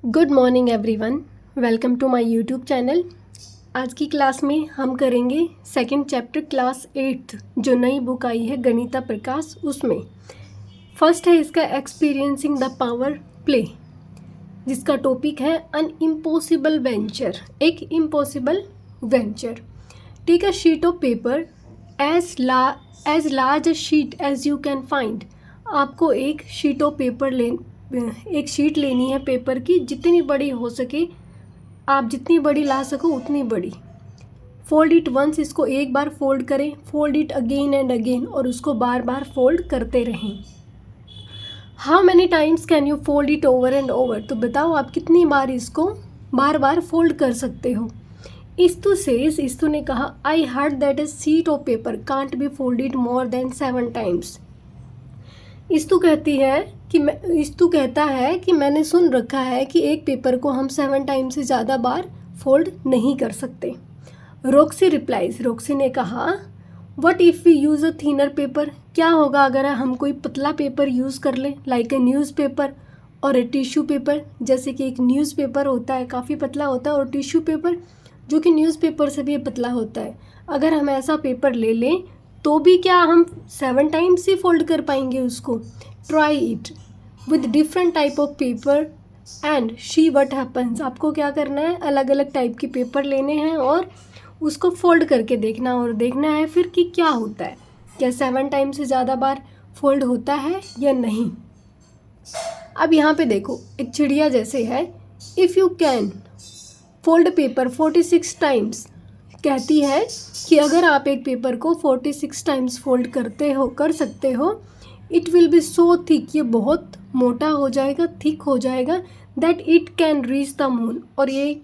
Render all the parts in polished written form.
Good morning everyone, welcome to my YouTube channel. आज की class में हम करेंगे सेकंड चैप्टर क्लास 8th जो नई बुक आई है गणिता प्रकाश, उसमें फर्स्ट है इसका एक्सपीरियंसिंग द पावर प्ले, जिसका टॉपिक है अन इम्पॉसिबल वेंचर। एक impossible venture. Take a sheet of paper as large a sheet as you can find. आपको एक शीट ऑफ पेपर एक शीट लेनी है पेपर की, जितनी बड़ी हो सके, आप जितनी बड़ी ला सको उतनी बड़ी। फोल्ड इट वंस, इसको एक बार फोल्ड करें। Fold it again and again, और उसको बार बार फोल्ड करते रहें। How many times can you fold it over and over. तो बताओ आप कितनी बार इसको बार बार फोल्ड कर सकते हो। इस्तु ने कहा I heard that a sheet of paper can't be folded more than 7 times. इस्तु कहता है कि मैंने सुन रखा है कि एक पेपर को हम 7 टाइम से ज़्यादा बार फोल्ड नहीं कर सकते। रोक्सी रिप्लाइज, रोक्सी ने कहा what if we use a thinner paper. क्या होगा अगर हम कोई पतला पेपर यूज़ कर लें, लाइक अ न्यूज़पेपर और अ टिश्यू पेपर। जैसे कि एक न्यूज़पेपर होता है, काफ़ी पतला होता है, और टिश्यू पेपर जो कि न्यूज़पेपर से भी पतला होता है। अगर हम ऐसा पेपर ले लें तो भी क्या हम 7 टाइम्स ही फोल्ड कर पाएंगे उसको। Try it with different type of paper and she what happens. आपको क्या करना है, अलग अलग टाइप के पेपर लेने हैं और उसको फोल्ड करके देखना, और देखना है फिर कि क्या होता है, क्या 7 टाइम से ज़्यादा बार फोल्ड होता है या नहीं। अब यहाँ पे देखो, एक चिड़िया जैसे है। If you can fold paper 46 times, कहती है कि अगर आप एक पेपर को 46 टाइम्स फोल्ड कर सकते हो, it will be so thick, ये बहुत मोटा हो जाएगा, थिक हो जाएगा, that it can reach the moon, और ये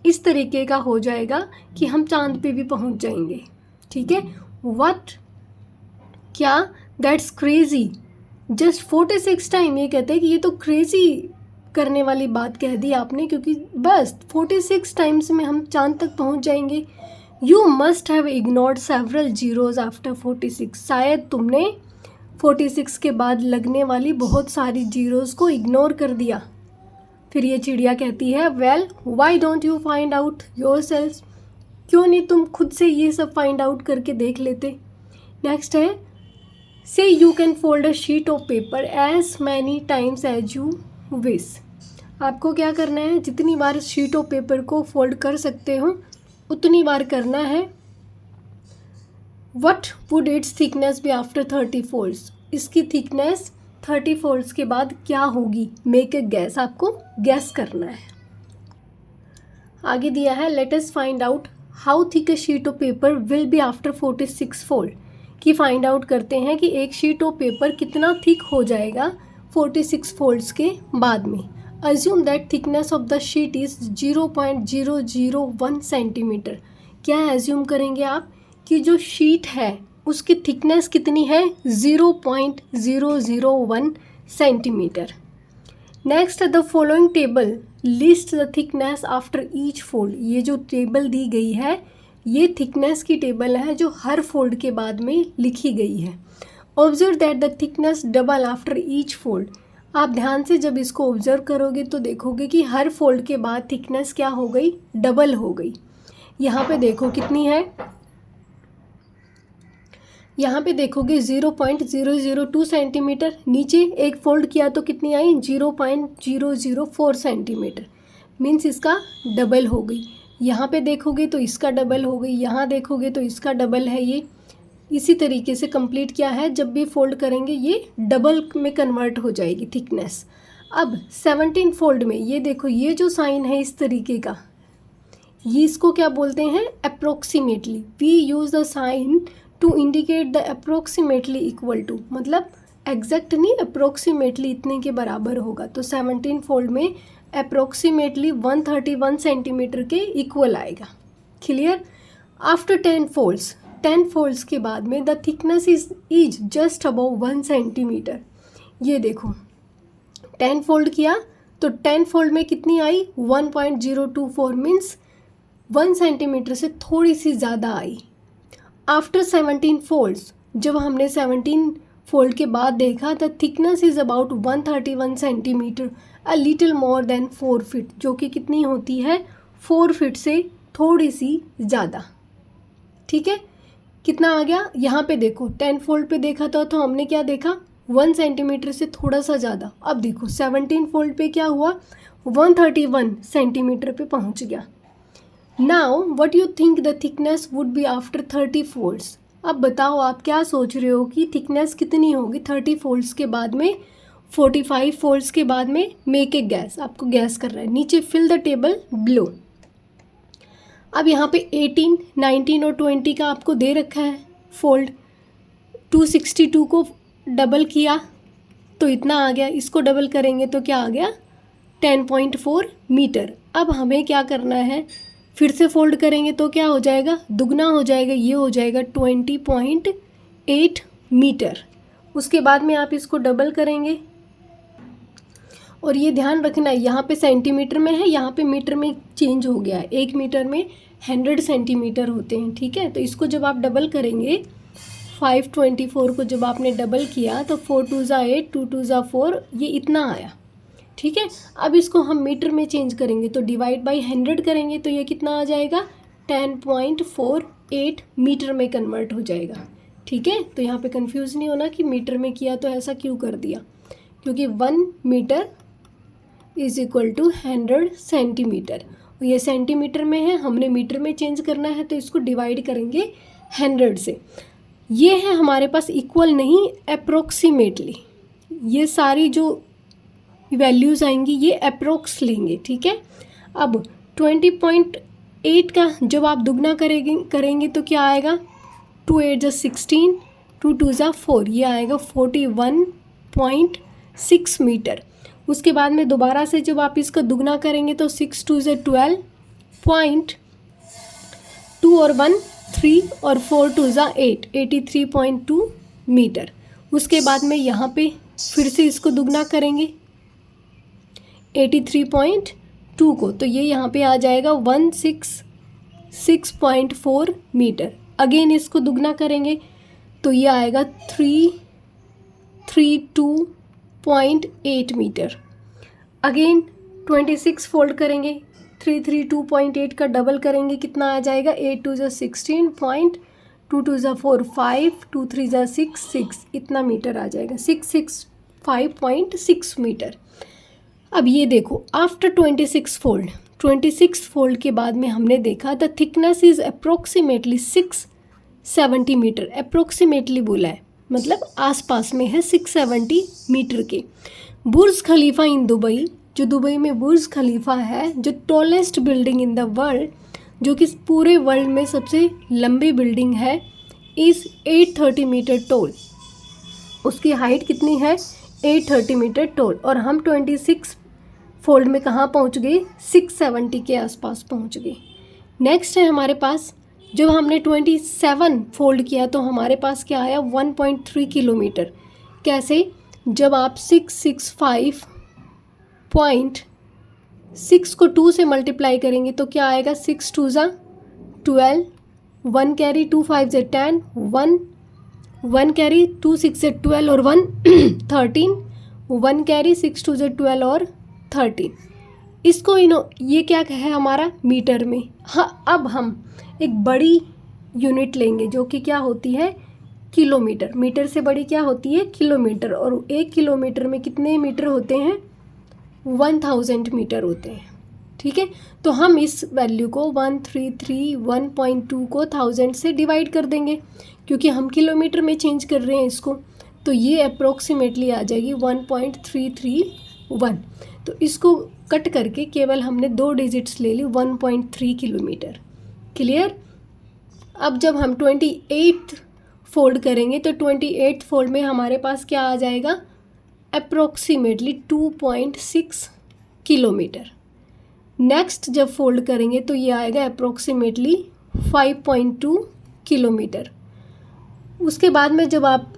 इस तरीके का हो जाएगा कि हम चांद पे भी पहुंच जाएंगे। ठीक है, व्हाट, क्या, दैट्स क्रेजी, जस्ट 46 टाइम। ये कहते हैं कि ये तो क्रेजी करने वाली बात कह दी आपने, क्योंकि बस 46 टाइम्स में हम चांद तक पहुंच जाएंगे। You must have ignored several zeros after 46। शायद तुमने 46 के बाद लगने वाली बहुत सारी जीरोज को इग्नोर कर दिया। फिर ये चिड़िया कहती है well why don't you find out your self. क्यों नहीं तुम खुद से ये सब फाइंड आउट करके देख लेते। नेक्स्ट है say you can fold a sheet of paper as many times as you wish. आपको क्या करना है, जितनी बार शीट ऑफ पेपर को फोल्ड कर सकते हो उतनी बार करना है। What would its thickness be after 30 folds. इसकी थिकनेस 30 फोल्ड्स के बाद क्या होगी। मेक ए गैस, आपको गैस करना है। आगे दिया है let us find out how thick a sheet of paper will be after 46 fold. कि फाइंड आउट करते हैं कि एक शीट ऑफ पेपर कितना थिक हो जाएगा 46 फोल्ड्स के बाद में। Assume that thickness of the sheet is 0.001 centimetre. क्या एज्यूम करेंगे आप कि जो शीट है उसकी थिकनेस कितनी है, 0.001 centimetre. Next the following table list the thickness after each fold. ये जो टेबल दी गई है ये थिकनेस की टेबल है जो हर फोल्ड के बाद में लिखी गई है। Observe that the thickness double after each fold. आप ध्यान से जब इसको ऑब्जर्व करोगे तो देखोगे कि हर फोल्ड के बाद थिकनेस क्या हो गई, डबल हो गई। यहाँ पे देखो कितनी है, यहाँ पे देखोगे 0.002 सेंटीमीटर। नीचे एक फोल्ड किया तो कितनी आई, 0.004 सेंटीमीटर, मीन्स इसका डबल हो गई। यहाँ पे देखोगे तो इसका डबल हो गई, यहाँ देखोगे तो इसका डबल है। ये इसी तरीके से कंप्लीट किया है, जब भी फोल्ड करेंगे ये डबल में कन्वर्ट हो जाएगी थिकनेस। अब 17 फोल्ड में ये देखो, ये जो साइन है इस तरीके का, ये इसको क्या बोलते हैं, approximately. We use the sign to indicate the approximately equal to, मतलब एग्जैक्ट नहीं, अप्रोक्सीमेटली इतने के बराबर होगा। तो 17 फोल्ड में अप्रोक्सीमेटली 131 सेंटीमीटर के इक्वल आएगा। क्लियर। आफ्टर 10 फोल्ड्स, 10 फोल्ड्स के बाद में the thickness is just above 1 centimetre. ये देखो 10 फोल्ड किया तो 10 फोल्ड में कितनी आई, 1.024, मीन्स 1 सेंटीमीटर से थोड़ी सी ज़्यादा आई। आफ्टर 17 फोल्ड्स, जब हमने 17 फोल्ड के बाद देखा the thickness is about 131 centimetre a little more than 4 feet, जो कि कितनी होती है 4 फीट से थोड़ी सी ज़्यादा। ठीक है, कितना आ गया यहाँ पे देखो 10 फोल्ड पे देखा था तो हमने क्या देखा 1 सेंटीमीटर से थोड़ा सा ज़्यादा। अब देखो 17 फोल्ड पे क्या हुआ 131 सेंटीमीटर पे पहुँच गया। Now what you think the thickness would be after 30 folds. अब बताओ आप क्या सोच रहे हो कि थिकनेस कितनी होगी 30 फोल्ड्स के बाद में, 45 फोल्ड्स के बाद में। मेक ए गैस, आपको गैस कर रहा है। नीचे फिल द टेबल बिलो। अब यहाँ पे 18, 19 और 20 का आपको दे रखा है फोल्ड। 262 को डबल किया तो इतना आ गया, इसको डबल करेंगे तो क्या आ गया 10.4 मीटर। अब हमें क्या करना है, फिर से फोल्ड करेंगे तो क्या हो जाएगा, दुगना हो जाएगा, ये हो जाएगा 20.8 मीटर। उसके बाद में आप इसको डबल करेंगे और ये ध्यान रखना है यहाँ पे सेंटीमीटर में है, यहाँ पे मीटर में चेंज हो गया है। 1 मीटर में 100 सेंटीमीटर होते हैं। ठीक है, तो इसको जब आप डबल करेंगे 524 को जब आपने डबल किया तो 4 2 ज़ा 8, 2 2 ज़ा 4, ये इतना आया। ठीक है, अब इसको हम मीटर में चेंज करेंगे तो डिवाइड बाई 100 करेंगे तो ये कितना आ जाएगा 10.48 मीटर में कन्वर्ट हो जाएगा। ठीक है, तो यहाँ पे कंफ्यूज नहीं होना कि मीटर में किया तो ऐसा क्यों कर दिया, क्योंकि 1 metre is equal to 100 centimetre. ये सेंटीमीटर में है, हमने मीटर में चेंज करना है तो इसको डिवाइड करेंगे 100 से। ये है हमारे पास इक्वल नहीं, अप्रोक्सीमेटली। ये सारी जो वैल्यूज़ आएंगी ये अप्रोक्स लेंगे। ठीक है, अब 20.8 का जब आप दुगना करेंगे तो क्या आएगा 2 8 ज़ा 16, 2 2 ज़ा 4, ये आएगा 41.6 मीटर। उसके बाद में दोबारा से जब आप इसका दुगना करेंगे तो 6 2 ज़ा 12, 2 और 1 3 और 4 2 ज़ा 8, 83.2 मीटर। उसके बाद में यहाँ पे फिर से इसको दुगना करेंगे 83.2 को, तो ये यहाँ पे आ जाएगा 166.4 मीटर। अगेन इसको दुगना करेंगे तो ये आएगा 332.8 मीटर। अगेन 26 फोल्ड करेंगे, 332.8 का डबल करेंगे, कितना आ जाएगा 8 2 ज़ा 16, 2 2 ज़ा 4 5, 2 3 ज़ा 6 6, इतना मीटर आ जाएगा 665.6 मीटर। अब ये देखो आफ्टर 26 फोल्ड, 26 फोल्ड के बाद में हमने देखा the thickness is approximately 670 metre. Approximately बोला है मतलब आसपास में है 670 मीटर के। बुर्ज खलीफा इन दुबई, जो दुबई में बुर्ज खलीफा है, जो tallest building in the world, जो कि पूरे वर्ल्ड में सबसे लंबी बिल्डिंग है, इज़ 830 मीटर टॉल। उसकी हाइट कितनी है 830 मीटर टॉल। और हम 26 फोल्ड में कहाँ पहुँच गए 670 के आसपास पहुँच गए। नेक्स्ट है हमारे पास जब हमने 27 फोल्ड किया तो हमारे पास क्या आया 1.3 किलोमीटर। कैसे, जब आप 665.6 को 2 से मल्टीप्लाई करेंगे तो क्या आएगा 6 2 ज़ा 12, 1 कैरी 2 5 ज़ा 10, 1 कैरी 2 6 ज़ा 12 और 1 13, 1 कैरी 6 2 ज़ा 12 और 13। इसको ये क्या है हमारा मीटर में। हाँ, अब हम एक बड़ी यूनिट लेंगे जो कि क्या होती है किलोमीटर। मीटर से बड़ी क्या होती है किलोमीटर, और 1 किलोमीटर में कितने मीटर होते हैं 1000 मीटर होते हैं। ठीक है, तो हम इस वैल्यू को 1331.2 को 1000 से डिवाइड कर देंगे क्योंकि हम किलोमीटर में चेंज कर रहे हैं इसको, तो ये अप्रोक्सीमेटली आ जाएगी 1.331। तो इसको कट करके केवल हमने 2 डिजिट्स ले ली 1.3 किलोमीटर। क्लियर। अब जब हम 28 फोल्ड करेंगे तो 28 फोल्ड में हमारे पास क्या आ जाएगा अप्रोक्सीमेटली 2.6 किलोमीटर। नेक्स्ट जब फोल्ड करेंगे तो ये आएगा अप्रोक्सीमेटली 5.2 किलोमीटर। उसके बाद में जब आप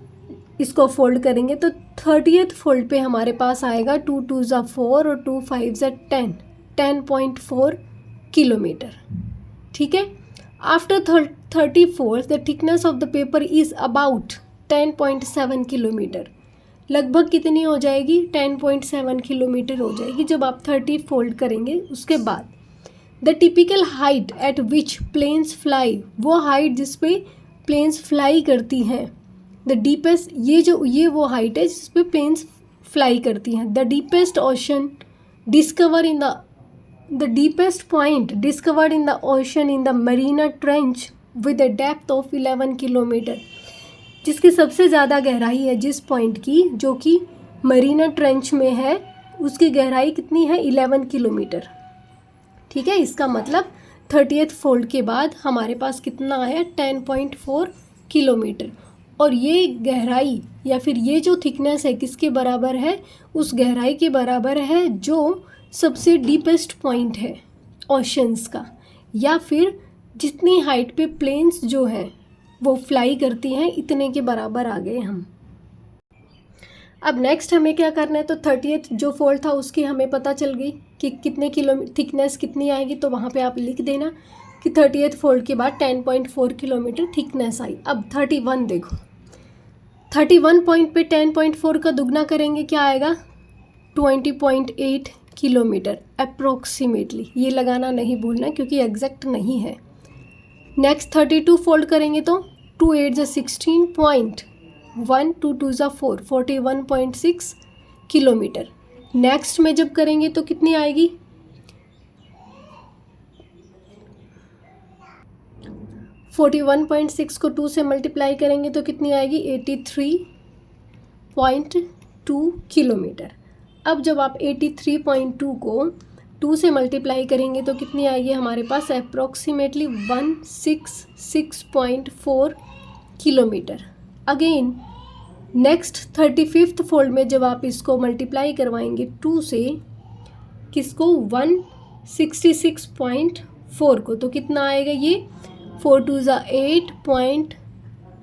इसको फोल्ड करेंगे तो 30th फोल्ड पे हमारे पास आएगा 2 2 ज़ा 4 और 2 5 ज़ा 10, 10.4 किलोमीटर। ठीक है, after 34th the thickness of the paper is about 10.7 kilometre. लगभग कितनी हो जाएगी, 10.7 किलोमीटर हो जाएगी जब आप 30 फोल्ड करेंगे। उसके बाद the typical height at which planes fly, वो हाइट जिस पे प्लेन्स फ्लाई करती हैं। द डीपेस्ट, ये वो हाइट है जिस पे प्लेन्स फ्लाई करती हैं। The deepest ocean discover in the deepest point discovered in the ocean in the Marina trench with a depth of 11 kilometre, जिसकी सबसे ज़्यादा गहराई है जिस पॉइंट की, जो कि मरीना ट्रेंच में है, उसकी गहराई कितनी है, 11 किलोमीटर। ठीक है, इसका मतलब 30th फोल्ड के बाद हमारे पास कितना आया, 10.4 किलोमीटर। और ये गहराई या फिर ये जो थिकनेस है किसके बराबर है, उस गहराई के बराबर है जो सबसे डीपेस्ट पॉइंट है ओशंस का, या फिर जितनी हाइट पे प्लेन्स जो हैं वो फ्लाई करती हैं, इतने के बराबर आ गए हम। अब नेक्स्ट हमें क्या करना है, तो 30th जो फोल्ड था उसकी हमें पता चल गई कि कितने थिकनेस कितनी आएगी, तो वहाँ पे आप लिख देना कि 30th फोल्ड के बाद 10.4 किलोमीटर थिकनेस आई। अब 31 देखो, 31 पॉइंट पे 10.4 का दुगना करेंगे, क्या आएगा, 20.8 किलोमीटर अप्रोक्सीमेटली। ये लगाना नहीं भूलना क्योंकि एग्जैक्ट नहीं है। नेक्स्ट 32 फोल्ड करेंगे तो 2 8 16 पॉइंट 1 2 2 4 41.6 किलोमीटर। नेक्स्ट में जब करेंगे तो कितनी आएगी, 41.6 को 2 से मल्टीप्लाई करेंगे तो कितनी आएगी, 83.2 किलोमीटर। अब जब आप 83.2 को 2 से मल्टीप्लाई करेंगे तो कितनी आएगी हमारे पास, approximately 166.4 kilometre. Again next 35th fold में जब आप इसको मल्टीप्लाई करवाएंगे 2 से, किसको, 166.4 को, तो कितना आएगा ये, 4 2 8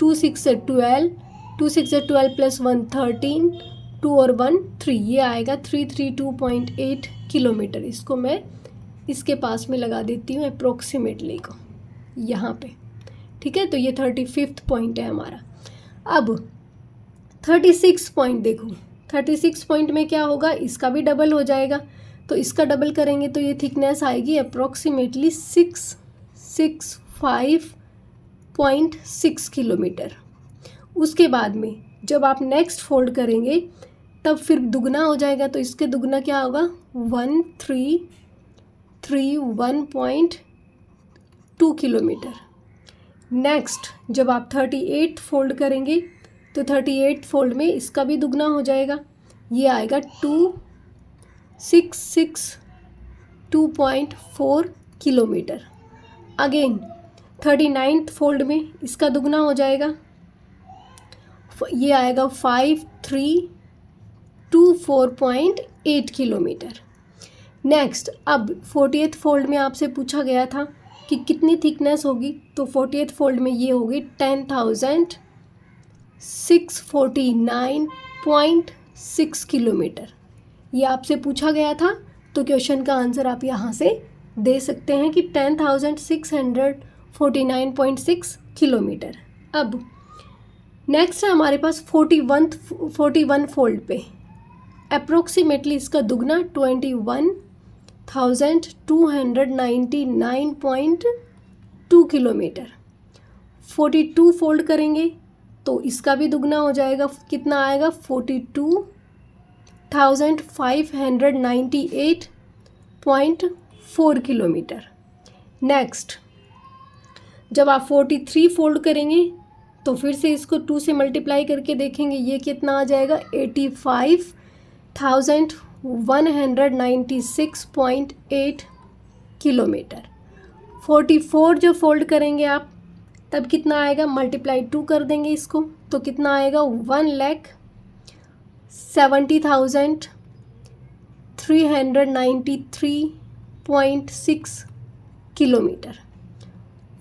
2 6 12 2 6 12 प्लस 1 13 2 और 1 3, ये आएगा 332.8 किलोमीटर। इसको मैं इसके पास में लगा देती हूँ अप्रोक्सीमेटली को यहाँ पे। ठीक है, तो ये 35th पॉइंट है हमारा। अब 36 पॉइंट देखो, 36 पॉइंट में क्या होगा, इसका भी डबल हो जाएगा, तो इसका डबल करेंगे तो ये थिकनेस आएगी अप्रोक्सीमेटली 665.6 किलोमीटर। उसके बाद में जब आप नेक्स्ट फोल्ड करेंगे तब फिर दुगना हो जाएगा, तो इसके दुगना क्या होगा, 1331.2 किलोमीटर। नेक्स्ट जब आप 38 फोल्ड करेंगे तो 38 फोल्ड में इसका भी दुगना हो जाएगा, ये आएगा 2662.4 किलोमीटर। अगेन 39th फोल्ड में इसका दुगना हो जाएगा, ये आएगा 5324.8 किलोमीटर। नेक्स्ट अब 40th फोल्ड में आपसे पूछा गया था कि कितनी थिकनेस होगी, तो 40th फोल्ड में ये होगी 10,649.6 किलोमीटर। ये आपसे पूछा गया था, तो क्वेश्चन का आंसर आप यहाँ से दे सकते हैं कि 10,649.6 किलोमीटर। अब नेक्स्ट है हमारे पास 41 फोल्ड पे अप्रोक्सीमेटली इसका दुगना 21,299.2 किलोमीटर। 42 फोल्ड करेंगे तो इसका भी दुगना हो जाएगा, कितना आएगा, 42,598.4 किलोमीटर। नेक्स्ट जब आप 43 फोल्ड करेंगे तो फिर से इसको 2 से मल्टीप्लाई करके देखेंगे, ये कितना आ जाएगा, 85,196.8 किलोमीटर। 44 जो फोल्ड करेंगे आप तब कितना आएगा, मल्टीप्लाई 2 कर देंगे इसको तो कितना आएगा, 1,70,393.6 किलोमीटर।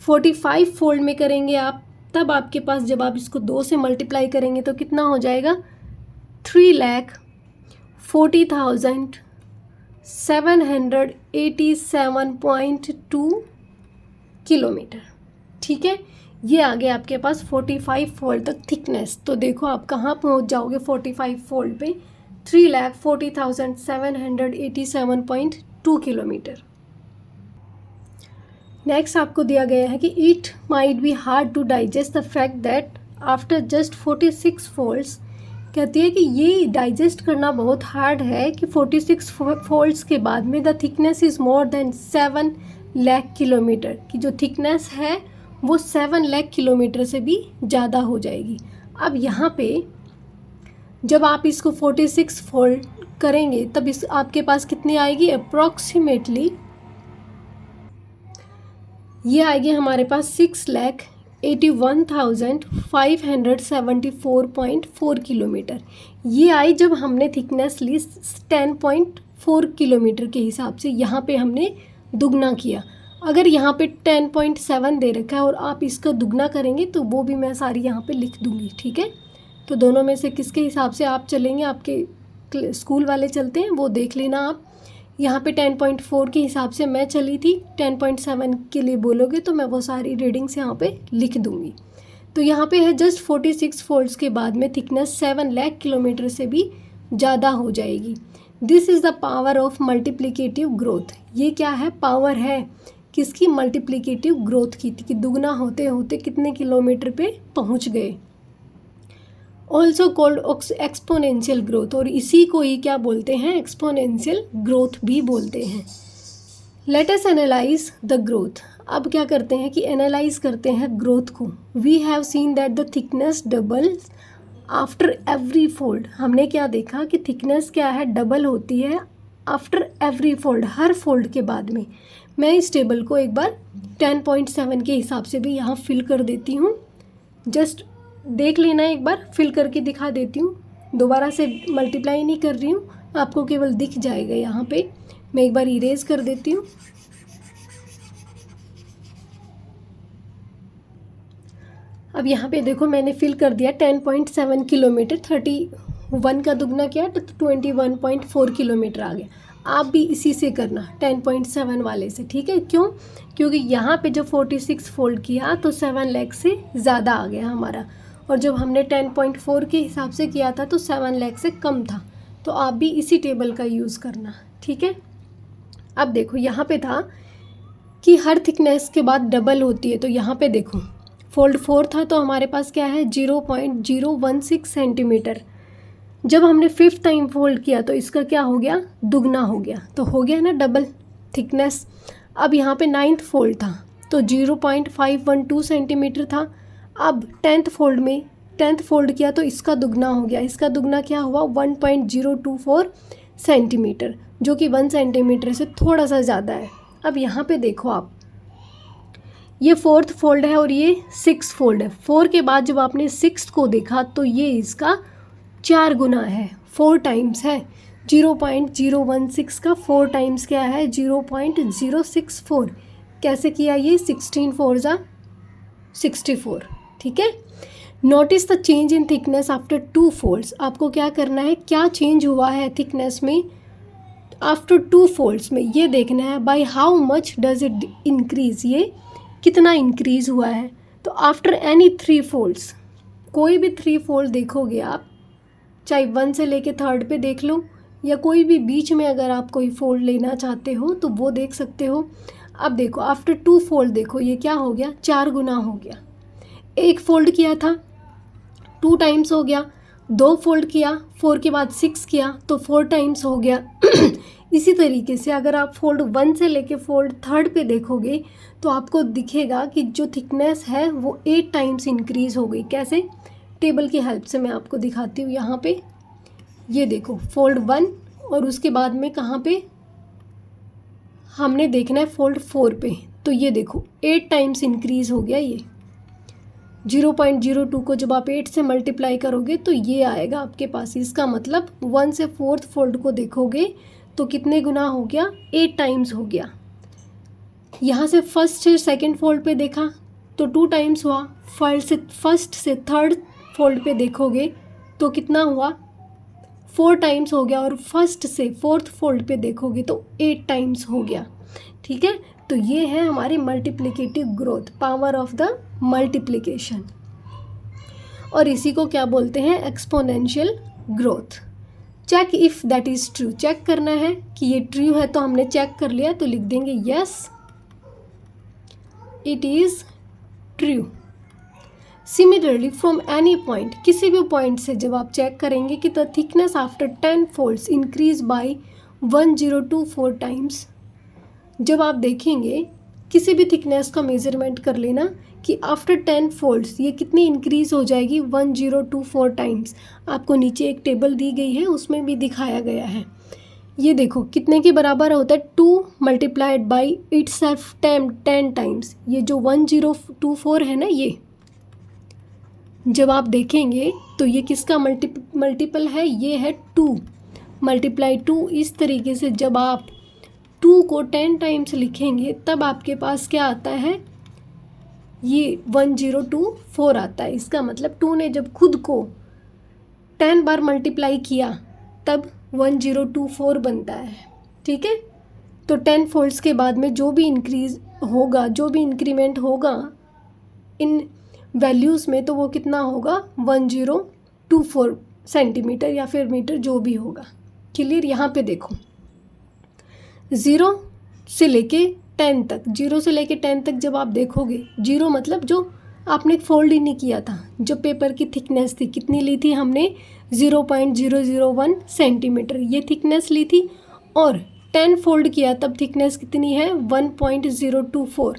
45 फोल्ड में करेंगे आप, तब आपके पास जब आप इसको 2 से मल्टीप्लाई करेंगे तो कितना हो जाएगा, 3,40,787.2 किलोमीटर। ठीक है, ये आ गया आपके पास 45 फोल्ड तक थिकनेस। तो देखो आप कहाँ पहुँच जाओगे 45 फोल्ड पे, 3,40,787.2 किलोमीटर। नेक्स्ट आपको दिया गया है कि it might be hard to digest the fact that after just 46 folds, कहती है कि ये डाइजेस्ट करना बहुत हार्ड है कि 46 फोल्ड्स के बाद में the thickness is more than 7 lakh kilometre, की जो थिकनेस है वो 7 लाख किलोमीटर से भी ज़्यादा हो जाएगी। अब यहाँ पे जब आप इसको 46 फोल्ड करेंगे तब इस आपके पास कितनी आएगी, अप्रॉक्सीमेटली ये आएगी हमारे पास 6,81,574.4 किलोमीटर। ये आई जब हमने थिकनेस ली 10.4 किलोमीटर के हिसाब से, यहाँ पे हमने दुगना किया। अगर यहाँ पे 10.7 दे रखा है और आप इसका दुगना करेंगे तो वो भी मैं सारी यहाँ पे लिख दूँगी, ठीक है। तो दोनों में से किसके हिसाब से आप चलेंगे, आपके स्कूल वाले चलते हैं वो देख लेना आप। यहाँ पे 10.4 के हिसाब से मैं चली थी, 10.7 के लिए बोलोगे तो मैं वो सारी रीडिंग्स यहाँ पे लिख दूँगी। तो यहाँ पे है जस्ट 46 फोल्ड्स के बाद में थिकनेस 7 लाख किलोमीटर से भी ज़्यादा हो जाएगी। This is the power of multiplicative growth. ये क्या है, पावर है किसकी, मल्टीप्लिकेटिव ग्रोथ की, कि दुगना होते होते कितने किलोमीटर पे पहुँच गए। ऑल्सो कॉल्ड एक्सपोनेंशियल ग्रोथ, और इसी को ही क्या बोलते हैं, एक्सपोनेंशियल ग्रोथ भी बोलते हैं। Let us analyse the growth. अब क्या करते हैं कि एनालाइज करते हैं ग्रोथ को। We have seen that the thickness doubles after every fold. हमने क्या देखा कि थिकनेस क्या है, डबल होती है आफ्टर एवरी फोल्ड, हर फोल्ड के बाद में। मैं इस टेबल को एक बार 10.7 के हिसाब से भी यहाँ फिल कर देती हूँ, जस्ट देख लेना, एक बार फिल करके दिखा देती हूँ। दोबारा से मल्टीप्लाई नहीं कर रही हूँ, आपको केवल दिख जाएगा यहाँ पे। मैं एक बार इरेज कर देती हूँ। अब यहाँ पे देखो मैंने फिल कर दिया 10.7 किलोमीटर, 31 का दुगना किया तो 21.4 किलोमीटर आ गया। आप भी इसी से करना 10.7 वाले से, ठीक है। क्यों, क्योंकि यहाँ पे जब 46 फोल्ड किया तो 7 लाख से ज़्यादा आ गया हमारा, और जब हमने 10.4 के हिसाब से किया था तो 7 लाख से कम था। तो आप भी इसी टेबल का यूज़ करना, ठीक है। अब देखो यहाँ पे था कि हर थिकनेस के बाद डबल होती है, तो यहाँ पे देखो फोल्ड 4 था तो हमारे पास क्या है 0.016 सेंटीमीटर। जब हमने 5th टाइम फोल्ड किया तो इसका क्या हो गया, दुगना हो गया, तो हो गया ना डबल थिकनेस। अब यहाँ पे 9th फोल्ड था तो 0.512 सेंटीमीटर था। अब 10th फोल्ड में 10th फोल्ड किया तो इसका दुगना हो गया, इसका दुगना क्या हुआ 1.024 सेंटीमीटर, जो कि 1 सेंटीमीटर से थोड़ा सा ज़्यादा है। अब यहाँ पे देखो आप, ये 4th फोल्ड है और ये 6th फोल्ड है। 4 के बाद जब आपने 6th को देखा तो ये इसका 4 गुना है, 4 टाइम्स है। 0.016 का 4 टाइम्स क्या है 0.064। कैसे किया ये, 16 4 जा 64, ठीक है। Notice the change in thickness after 2 folds. आपको क्या करना है, क्या चेंज हुआ है थिकनेस में आफ्टर 2 फोल्ड्स में, ये देखना है। By how much does it increase, ये कितना इंक्रीज हुआ है। तो आफ्टर एनी 3 फोल्ड्स, कोई भी 3 फोल्ड देखोगे आप, चाहे 1 से लेके 3rd पे देख लो, या कोई भी बीच में अगर आप कोई फोल्ड लेना चाहते हो तो वो देख सकते हो। अब देखो आफ्टर 2 फोल्ड देखो ये क्या हो गया, 4 गुना हो गया। 1 फोल्ड किया था 2 टाइम्स हो गया, 2 फोल्ड किया 4 के बाद 6 किया तो 4 टाइम्स हो गया। इसी तरीके से अगर आप फोल्ड 1 से लेके फोल्ड 3rd पे देखोगे तो आपको दिखेगा कि जो थिकनेस है वो 8 टाइम्स इंक्रीज़ हो गई। कैसे, टेबल की हेल्प से मैं आपको दिखाती हूँ। यहाँ पे ये देखो फोल्ड 1 और उसके बाद में कहाँ पे हमने देखना है फोल्ड 4 पे, तो ये देखो 8 टाइम्स इंक्रीज़ हो गया। ये 0.02 को जब आप 8 से मल्टीप्लाई करोगे तो ये आएगा आपके पास। इसका मतलब 1 से 4th फोल्ड को देखोगे तो कितने गुना हो गया, 8 टाइम्स हो गया। यहाँ से 1st से 2nd फोल्ड पे देखा तो 2 टाइम्स हुआ। 1st से 3rd फोल्ड पे देखोगे तो कितना हुआ, 4 टाइम्स हो गया। और 1st से 4th फोल्ड पे देखोगे तो 8 टाइम्स हो गया, ठीक है। तो तो ये है हमारी multiplicative growth, power of the multiplication, और इसी को क्या बोलते हैं, exponential growth. Check if that is true, check करना है कि ये ट्रू है, तो हमने चेक कर लिया तो लिख देंगे yes it is true. Similarly from any point, किसी भी पॉइंट से जब आप चेक करेंगे कि the thickness after 10 folds increase by 1024 times, जब आप देखेंगे किसी भी थिकनेस का मेजरमेंट कर लेना कि आफ्टर 10 फोल्ड्स ये कितनी इंक्रीज़ हो जाएगी, 1024 टाइम्स। आपको नीचे एक टेबल दी गई है, उसमें भी दिखाया गया है। ये देखो कितने के बराबर होता है, 2 मल्टीप्लाइड बाई इटसेल्फ 10 टाइम्स। ये जो 1024 है ना, ये जब आप देखेंगे तो ये किसका मल्टीपल है, ये है 2 मल्टीप्लाई 2। इस तरीके से जब आप 2 को 10 टाइम्स लिखेंगे तब आपके पास क्या आता है, ये 1024 आता है। इसका मतलब 2 ने जब खुद को 10 बार मल्टीप्लाई किया तब 1024 बनता है। ठीक है, तो 10 फोल्ड्स के बाद में जो भी इंक्रीज होगा, जो भी इंक्रीमेंट होगा इन वैल्यूज़ में, तो वो कितना होगा, 1024 सेंटीमीटर या फिर मीटर, जो भी होगा। क्लियर, यहाँ पे देखो 0 से लेके 10 तक, 0 से लेके 10 तक जब आप देखोगे, 0 मतलब जो आपने फोल्ड ही नहीं किया था, जो पेपर की थिकनेस थी, कितनी ली थी हमने, 0.001 सेंटीमीटर ये थिकनेस ली थी, और 10 फोल्ड किया तब थिकनेस कितनी है, 1.024।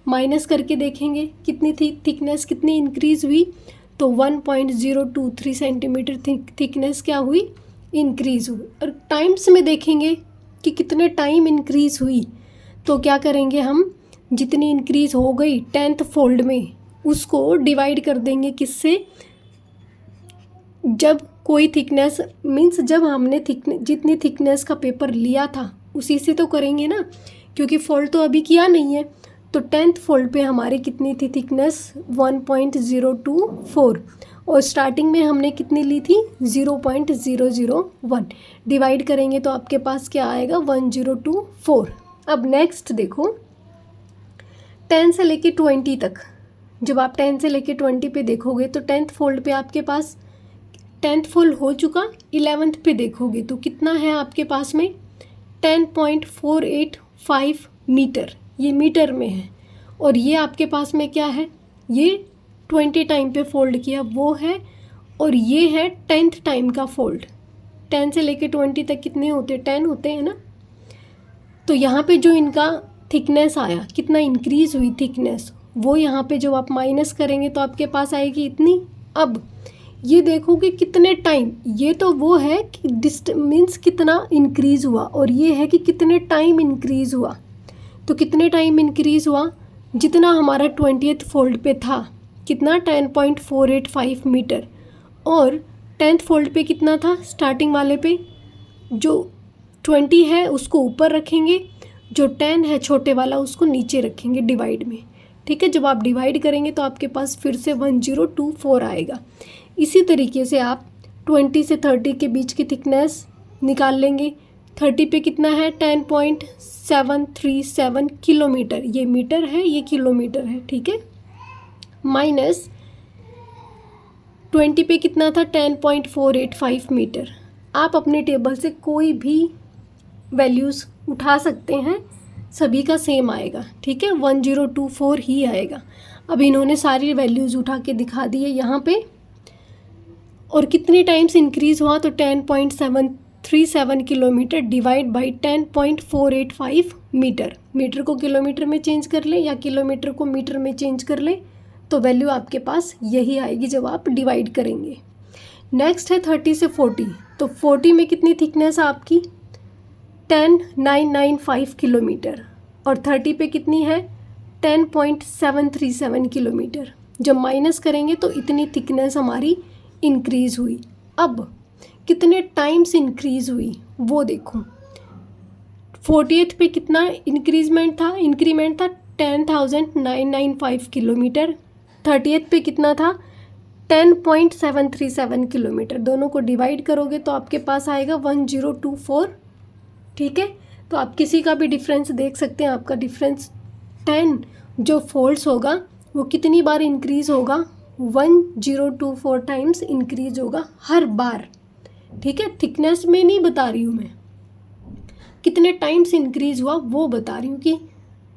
माइनस करके देखेंगे कितनी थी थिकनेस, कितनी इंक्रीज़ हुई, तो 1.023 सेंटीमीटर थिकनेस क्या हुई, इंक्रीज़ हुई। और टाइम्स में देखेंगे कि कितने टाइम इंक्रीज़ हुई, तो क्या करेंगे हम, जितनी इंक्रीज़ हो गई 10th फोल्ड में, उसको डिवाइड कर देंगे किससे, जब कोई थिकनेस मीन्स जब हमने जितनी थिकनेस का पेपर लिया था उसी से तो करेंगे ना, क्योंकि फोल्ड तो अभी किया नहीं है। तो 10th फोल्ड पे हमारी कितनी थी थिकनेस, 1.024, और स्टार्टिंग में हमने कितनी ली थी, 0.001। डिवाइड करेंगे तो आपके पास क्या आएगा, 1024। अब नेक्स्ट देखो 10 से लेके 20 तक, जब आप 10 से लेके 20 पे देखोगे तो 10th फोल्ड पे आपके पास 10th फोल्ड हो चुका, 11th पे देखोगे तो कितना है आपके पास में, 10.485 मीटर, ये मीटर में है। और ये आपके पास में क्या है, ये 20 टाइम पे फोल्ड किया वो है, और ये है 10th टाइम का फोल्ड। 10 से लेके 20 तक कितने होते हैं, 10 होते हैं ना। तो यहाँ पे जो इनका थिकनेस आया, कितना इंक्रीज़ हुई थिकनेस, वो यहाँ पे जब आप माइनस करेंगे तो आपके पास आएगी इतनी। अब ये देखोगे कितने टाइम, ये तो वो है कि मीन्स कितना इंक्रीज़ हुआ, और ये है कि कितने टाइम इंक्रीज़ हुआ। तो कितने टाइम इंक्रीज़ हुआ, जितना हमारा 20th फोल्ड पे था, कितना 10.485 मीटर, और 10th फोल्ड पे कितना था, स्टार्टिंग वाले पे जो 20 है उसको ऊपर रखेंगे, जो 10 है छोटे वाला उसको नीचे रखेंगे डिवाइड में। ठीक है, जब आप डिवाइड करेंगे तो आपके पास फिर से 1024 आएगा। इसी तरीके से आप 20 से 30 के बीच की थिकनेस निकाल लेंगे। 30 पे कितना है, 10.737 किलोमीटर, ये मीटर है, ये किलोमीटर है। ठीक है, माइनस 20 पे कितना था, 10.485 मीटर। आप अपने टेबल से कोई भी वैल्यूज़ उठा सकते हैं, सभी का सेम आएगा। ठीक है, 1024 ही आएगा। अब इन्होंने सारी वैल्यूज़ उठा के दिखा दी है यहाँ पे, और कितने टाइम्स इंक्रीज़ हुआ, तो 10.737 kilometre divide by 10.485 metre. Metre को किलोमीटर में चेंज कर ले या किलोमीटर को मीटर में चेंज कर ले, तो वैल्यू आपके पास यही आएगी जब आप डिवाइड करेंगे। नेक्स्ट है 30 से 40, तो 40 में कितनी थिकनेस है आपकी, 10.995 किलोमीटर, और 30 पे कितनी है, 10.737 किलोमीटर। जब माइनस करेंगे तो इतनी थिकनेस हमारी इंक्रीज़ हुई। अब कितने टाइम्स इंक्रीज़ हुई वो देखो। 40th पे कितना इंक्रीमेंट था 10,995 किलोमीटर। 30th पे कितना था, 10.737 किलोमीटर। दोनों को डिवाइड करोगे तो आपके पास आएगा 1024। ठीक है, तो आप किसी का भी डिफरेंस देख सकते हैं, आपका डिफरेंस 10 जो फोल्ड्स होगा वो कितनी बार इंक्रीज़ होगा, 1024 टाइम्स इंक्रीज होगा हर बार। ठीक है, थिकनेस में नहीं बता रही हूँ मैं, कितने टाइम्स इंक्रीज हुआ वो बता रही हूँ कि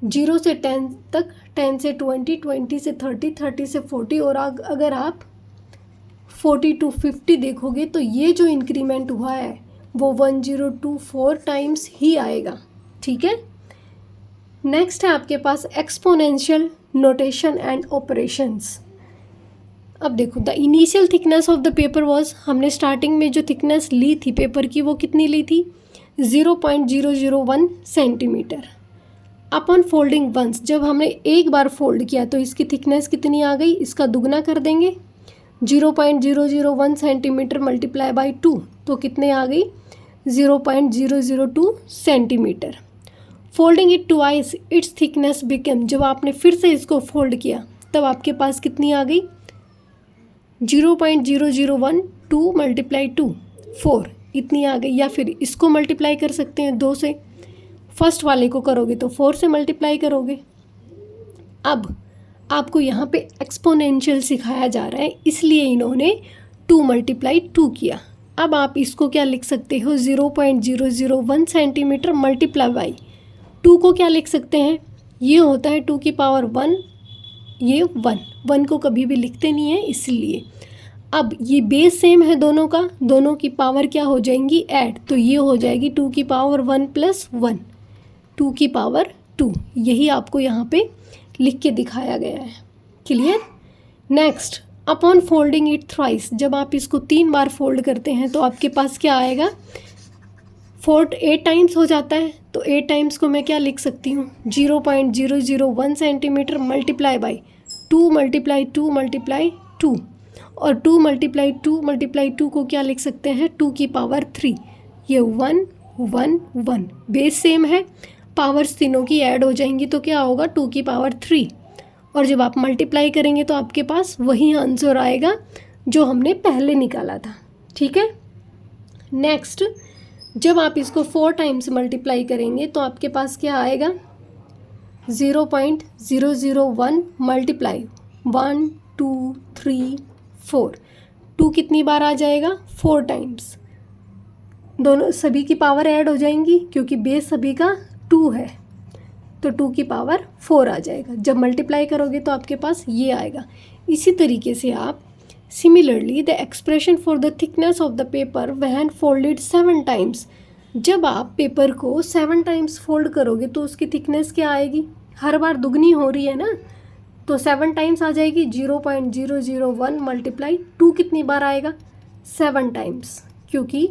0 से 10 तक, 10 से 20, 20 से 30, 30 से 40, और अगर आप 40 to 50 देखोगे तो ये जो इंक्रीमेंट हुआ है वो 1024 टाइम्स ही आएगा। ठीक है, नेक्स्ट है आपके पास एक्सपोनेंशियल नोटेशन एंड ऑपरेशंस। अब देखो, the initial thickness of the paper was, हमने स्टार्टिंग में जो थिकनेस ली थी पेपर की वो कितनी ली थी, 0.001 सेंटीमीटर। अपॉन फोल्डिंग वंस, जब हमने एक बार फोल्ड किया तो इसकी थिकनेस कितनी आ गई, इसका दुगना कर देंगे, 0.001 सेंटीमीटर मल्टीप्लाई बाई 2 तो कितने आ गई, 0.002 centimetre. Folding it twice its thickness become, जब आपने फिर से इसको फोल्ड किया तब आपके पास कितनी आ गई, 0.001 2 मल्टीप्लाई 2 4 इतनी आ गई। या फिर इसको मल्टीप्लाई कर सकते हैं 2 से, फर्स्ट वाले को करोगे तो 4 से मल्टीप्लाई करोगे। अब आपको यहाँ पे एक्सपोनेंशियल सिखाया जा रहा है, इसलिए इन्होंने 2 मल्टीप्लाई 2 किया। अब आप इसको क्या लिख सकते हो, 0.001 सेंटीमीटर मल्टीप्लाई बाई 2 को क्या लिख सकते हैं, ये होता है 2 की पावर 1, ये 1 को कभी भी लिखते नहीं है इसलिए। अब ये बेस सेम है दोनों का, दोनों की पावर क्या हो जाएंगी, ऐड, तो ये हो जाएगी 2 की पावर 1 प्लस 1, 2 की पावर 2। यही आपको यहाँ पे लिख के दिखाया गया है। Clear. Next, upon folding it thrice, जब आप इसको 3 बार फोल्ड करते हैं तो आपके पास क्या आएगा, 8 टाइम्स हो जाता है, तो 8 टाइम्स को मैं क्या लिख सकती हूँ, 0.001 centimetre multiply by 2 multiply 2 multiply 2, और 2 मल्टीप्लाई 2 मल्टीप्लाई 2 को क्या लिख सकते हैं, 2 की पावर 3, ये 1 1 1, बेस सेम है, पावर्स तीनों की ऐड हो जाएंगी तो क्या होगा, 2 की पावर 3, और जब आप मल्टीप्लाई करेंगे तो आपके पास वही आंसर आएगा जो हमने पहले निकाला था। ठीक है। नेक्स्ट, जब आप इसको 4 टाइम्स मल्टीप्लाई करेंगे तो आपके पास क्या आएगा, 0.001 मल्टीप्लाई 1 2 3 4, 2 कितनी बार आ जाएगा, 4 टाइम्स, दोनों सभी की पावर ऐड हो जाएंगी क्योंकि बेस सभी का 2 है, तो 2 की पावर 4 आ जाएगा। जब मल्टीप्लाई करोगे तो आपके पास ये आएगा। इसी तरीके से आप similarly the expression for the thickness of the paper when folded 7 times, जब आप पेपर को 7 टाइम्स फोल्ड करोगे तो उसकी थिकनेस क्या आएगी, हर बार दुगनी हो रही है ना, तो 7 टाइम्स आ जाएगी, 0.001 मल्टीप्लाई 2 कितनी बार आएगा, 7 टाइम्स, क्योंकि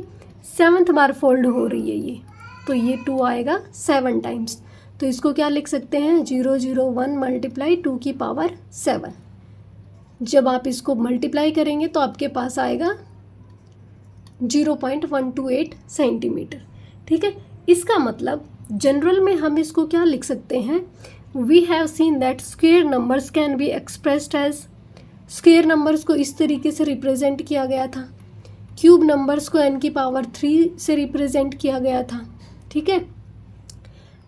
7th बार फोल्ड हो रही है ये, तो ये 2 आएगा 7 टाइम्स। तो इसको क्या लिख सकते हैं, 001 मल्टीप्लाई 2 की पावर 7। जब आप इसको मल्टीप्लाई करेंगे तो आपके पास आएगा 0.128 सेंटीमीटर। ठीक है, इसका मतलब जनरल में हम इसको क्या लिख सकते हैं, we have seen that square numbers can be expressed as, square numbers को इस तरीके से रिप्रेजेंट किया गया था, क्यूब नंबर्स को n की पावर 3 से रिप्रेजेंट किया गया था। ठीक है,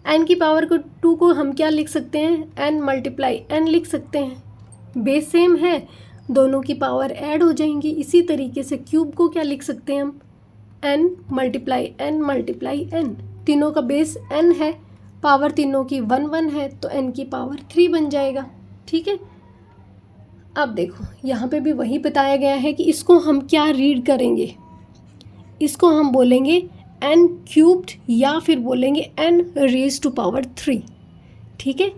n की पावर को 2 को हम क्या लिख सकते हैं, n मल्टीप्लाई n लिख सकते हैं, बेस सेम है, दोनों की पावर ऐड हो जाएंगी। इसी तरीके से क्यूब को क्या लिख सकते हैं हम, n मल्टीप्लाई n, तीनों का बेस n है, पावर तीनों की 1 1 है, तो n की पावर 3 बन जाएगा। ठीक है, अब देखो यहाँ पे भी वही बताया गया है कि इसको हम क्या रीड करेंगे, इसको हम बोलेंगे n क्यूब्ड या फिर बोलेंगे n रेज टू पावर 3। ठीक है,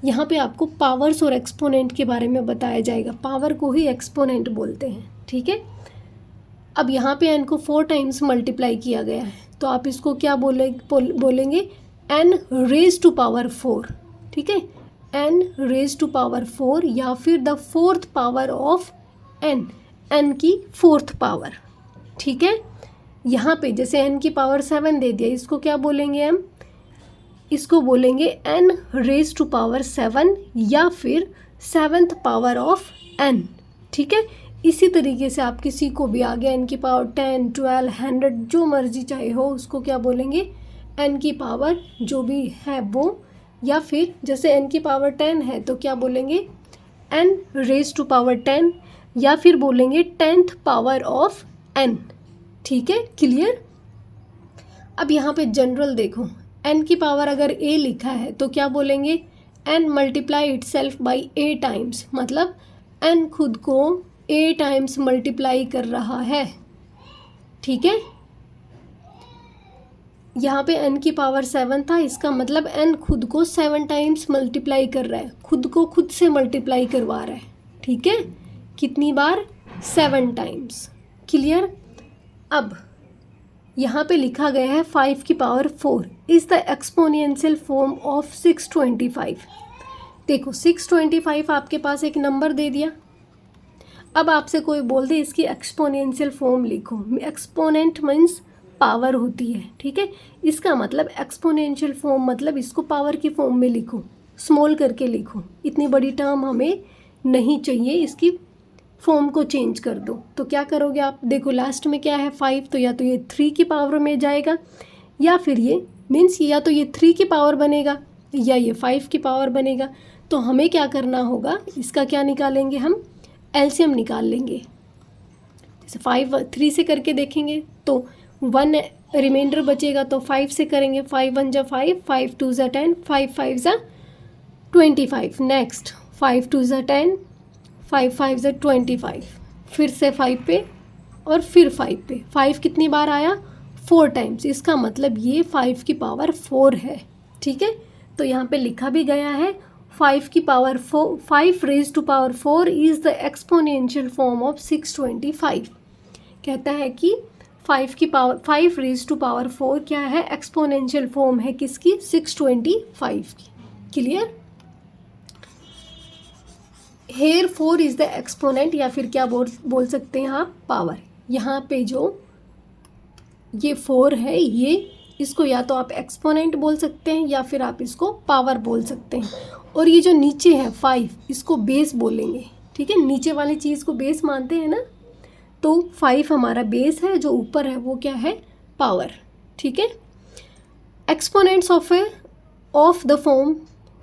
यहाँ पे आपको पावर्स और एक्सपोनेंट के बारे में बताया जाएगा, पावर को ही एक्सपोनेंट बोलते हैं। ठीक है, अब यहाँ पे n को 4 टाइम्स मल्टीप्लाई किया गया है, तो आप इसको क्या बोलेंगे, n रेज टू पावर 4। ठीक है, n रेज टू पावर 4 या फिर the 4th power of n की 4th पावर। ठीक है, यहाँ पे जैसे n की पावर 7 दे दिया, इसको क्या बोलेंगे हम, इसको बोलेंगे n रेज टू पावर 7 या फिर 7th पावर ऑफ n। ठीक है, इसी तरीके से आप किसी को भी आगे n की पावर 10 12 100 जो मर्जी चाहे हो उसको क्या बोलेंगे, n की पावर जो भी है वो या फिर जैसे n की पावर 10 है तो क्या बोलेंगे n रेज टू पावर 10, या फिर बोलेंगे 10th पावर ऑफ n। ठीक है, क्लियर। अब यहाँ पे जनरल देखो, n की पावर अगर a लिखा है तो क्या बोलेंगे n multiply itself by a times, मतलब n खुद को a टाइम्स मल्टीप्लाई कर रहा है। ठीक है, यहाँ पे n की पावर 7 था, इसका मतलब n खुद को 7 टाइम्स मल्टीप्लाई कर रहा है, खुद को खुद से मल्टीप्लाई करवा रहा है। ठीक है, कितनी बार? 7 टाइम्स। क्लियर। अब यहाँ पे लिखा गया है 5 की power 4 is the exponential form of 625। देखो 625 आपके पास एक नंबर दे दिया, अब आपसे कोई बोल दे इसकी एक्सपोनेंशियल फॉर्म लिखो। एक्सपोनेंट मीन्स पावर होती है। ठीक है, इसका मतलब एक्सपोनेंशियल फॉर्म मतलब इसको पावर की फॉर्म में लिखो, स्मॉल करके लिखो। इतनी बड़ी टर्म हमें नहीं चाहिए, इसकी फॉर्म को चेंज कर दो। तो क्या करोगे आप? देखो लास्ट में क्या है 5, तो या तो ये 3 की पावर में जाएगा, या फिर ये मीन्स या तो ये 3 की पावर बनेगा या ये 5 की पावर बनेगा। तो हमें क्या करना होगा, इसका क्या निकालेंगे हम? एलसीएम निकाल लेंगे। जैसे 5 3 से करके देखेंगे तो 1 रिमाइंडर बचेगा, तो 5 से करेंगे 5 1 जा 5, 5 2 जा 10, 5 5 जा 25। नेक्स्ट 5 2 जा 10, 5 5 जा 25, फिर से 5 पे और फिर 5 पे। 5 कितनी बार आया? 4 टाइम्स। इसका मतलब ये 5 की पावर 4 है। ठीक है, तो यहाँ पे लिखा भी गया है 5 की power 4, 5 raise to power 4 is the exponential form of 625। कहता है कि 5 की पावर 5 रेज टू पावर 4 क्या है? एक्सपोनेंशियल फॉर्म है किसकी? 625 की। Clear. Here 4 is the exponent, या फिर क्या बोल सकते हैं आप? पावर। यहाँ पे जो ये 4 है, ये इसको या तो आप एक्सपोनेंट बोल सकते हैं या फिर आप इसको पावर बोल सकते हैं। और ये जो नीचे है 5, इसको बेस बोलेंगे। ठीक है, नीचे वाली चीज़ को बेस मानते हैं ना, तो 5 हमारा बेस है, जो ऊपर है वो क्या है? पावर। ठीक है, एक्सपोनेंट्स ऑफ द फॉर्म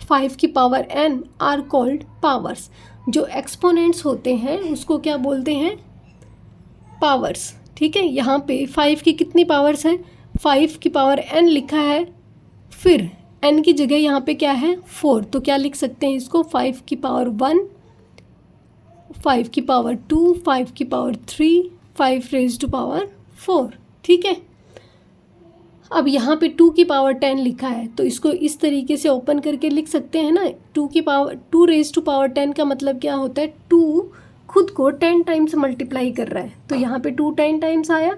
5 की power n are called powers. जो एक्सपोनेंट्स होते हैं उसको क्या बोलते हैं? पावर्स। ठीक है, यहाँ पे 5 की कितनी पावर्स हैं? 5 की पावर n लिखा है, फिर n की जगह यहाँ पे क्या है? 4। तो क्या लिख सकते हैं इसको? 5 की पावर 1, 5 की पावर 2, 5 की पावर 3, 5 रेज टू पावर 4। ठीक है, अब यहाँ पे 2 की पावर 10 लिखा है, तो इसको इस तरीके से ओपन करके लिख सकते हैं ना। 2 की पावर 2 रेज टू पावर 10 का मतलब क्या होता है? 2 खुद को 10 टाइम्स मल्टीप्लाई कर रहा है, तो यहाँ पे 2 10 टाइम्स आया,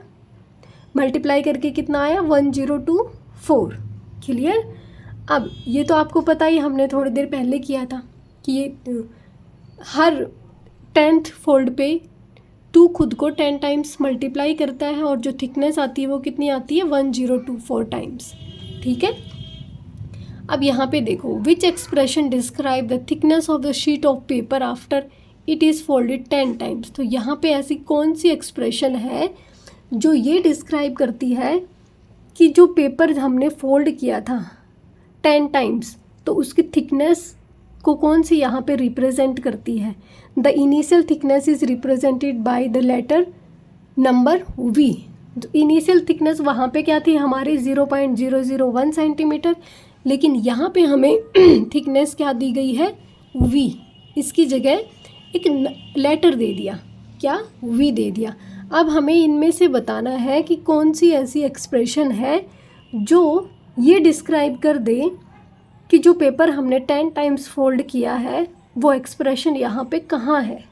मल्टीप्लाई करके कितना आया? 1024। क्लियर। अब ये तो आपको पता ही, हमने थोड़ी देर पहले किया था कि ये हर 10th फोल्ड पे 2 खुद को 10 टाइम्स मल्टीप्लाई करता है, और जो थिकनेस आती है वो कितनी आती है? 1024 टाइम्स। ठीक है, अब यहाँ पे देखो, which expression describe the thickness of the sheet of paper after it is folded 10 times. तो यहाँ पे ऐसी कौन सी एक्सप्रेशन है जो ये डिस्क्राइब करती है कि जो पेपर हमने फोल्ड किया था 10 टाइम्स, तो उसकी थिकनेस को कौन सी यहाँ पे रिप्रेजेंट करती है? The initial thickness is represented by the letter number v। Initial thickness वहाँ पे क्या थी हमारी? 0.001 सेंटीमीटर, लेकिन यहाँ पे हमें थिकनेस क्या दी गई है? v। इसकी जगह एक लेटर दे दिया, क्या? v दे दिया। अब हमें इनमें से बताना है कि कौन सी ऐसी एक्सप्रेशन है जो ये डिस्क्राइब कर दे कि जो पेपर हमने 10 टाइम्स फोल्ड किया है वो एक्सप्रेशन यहाँ पे कहाँ है।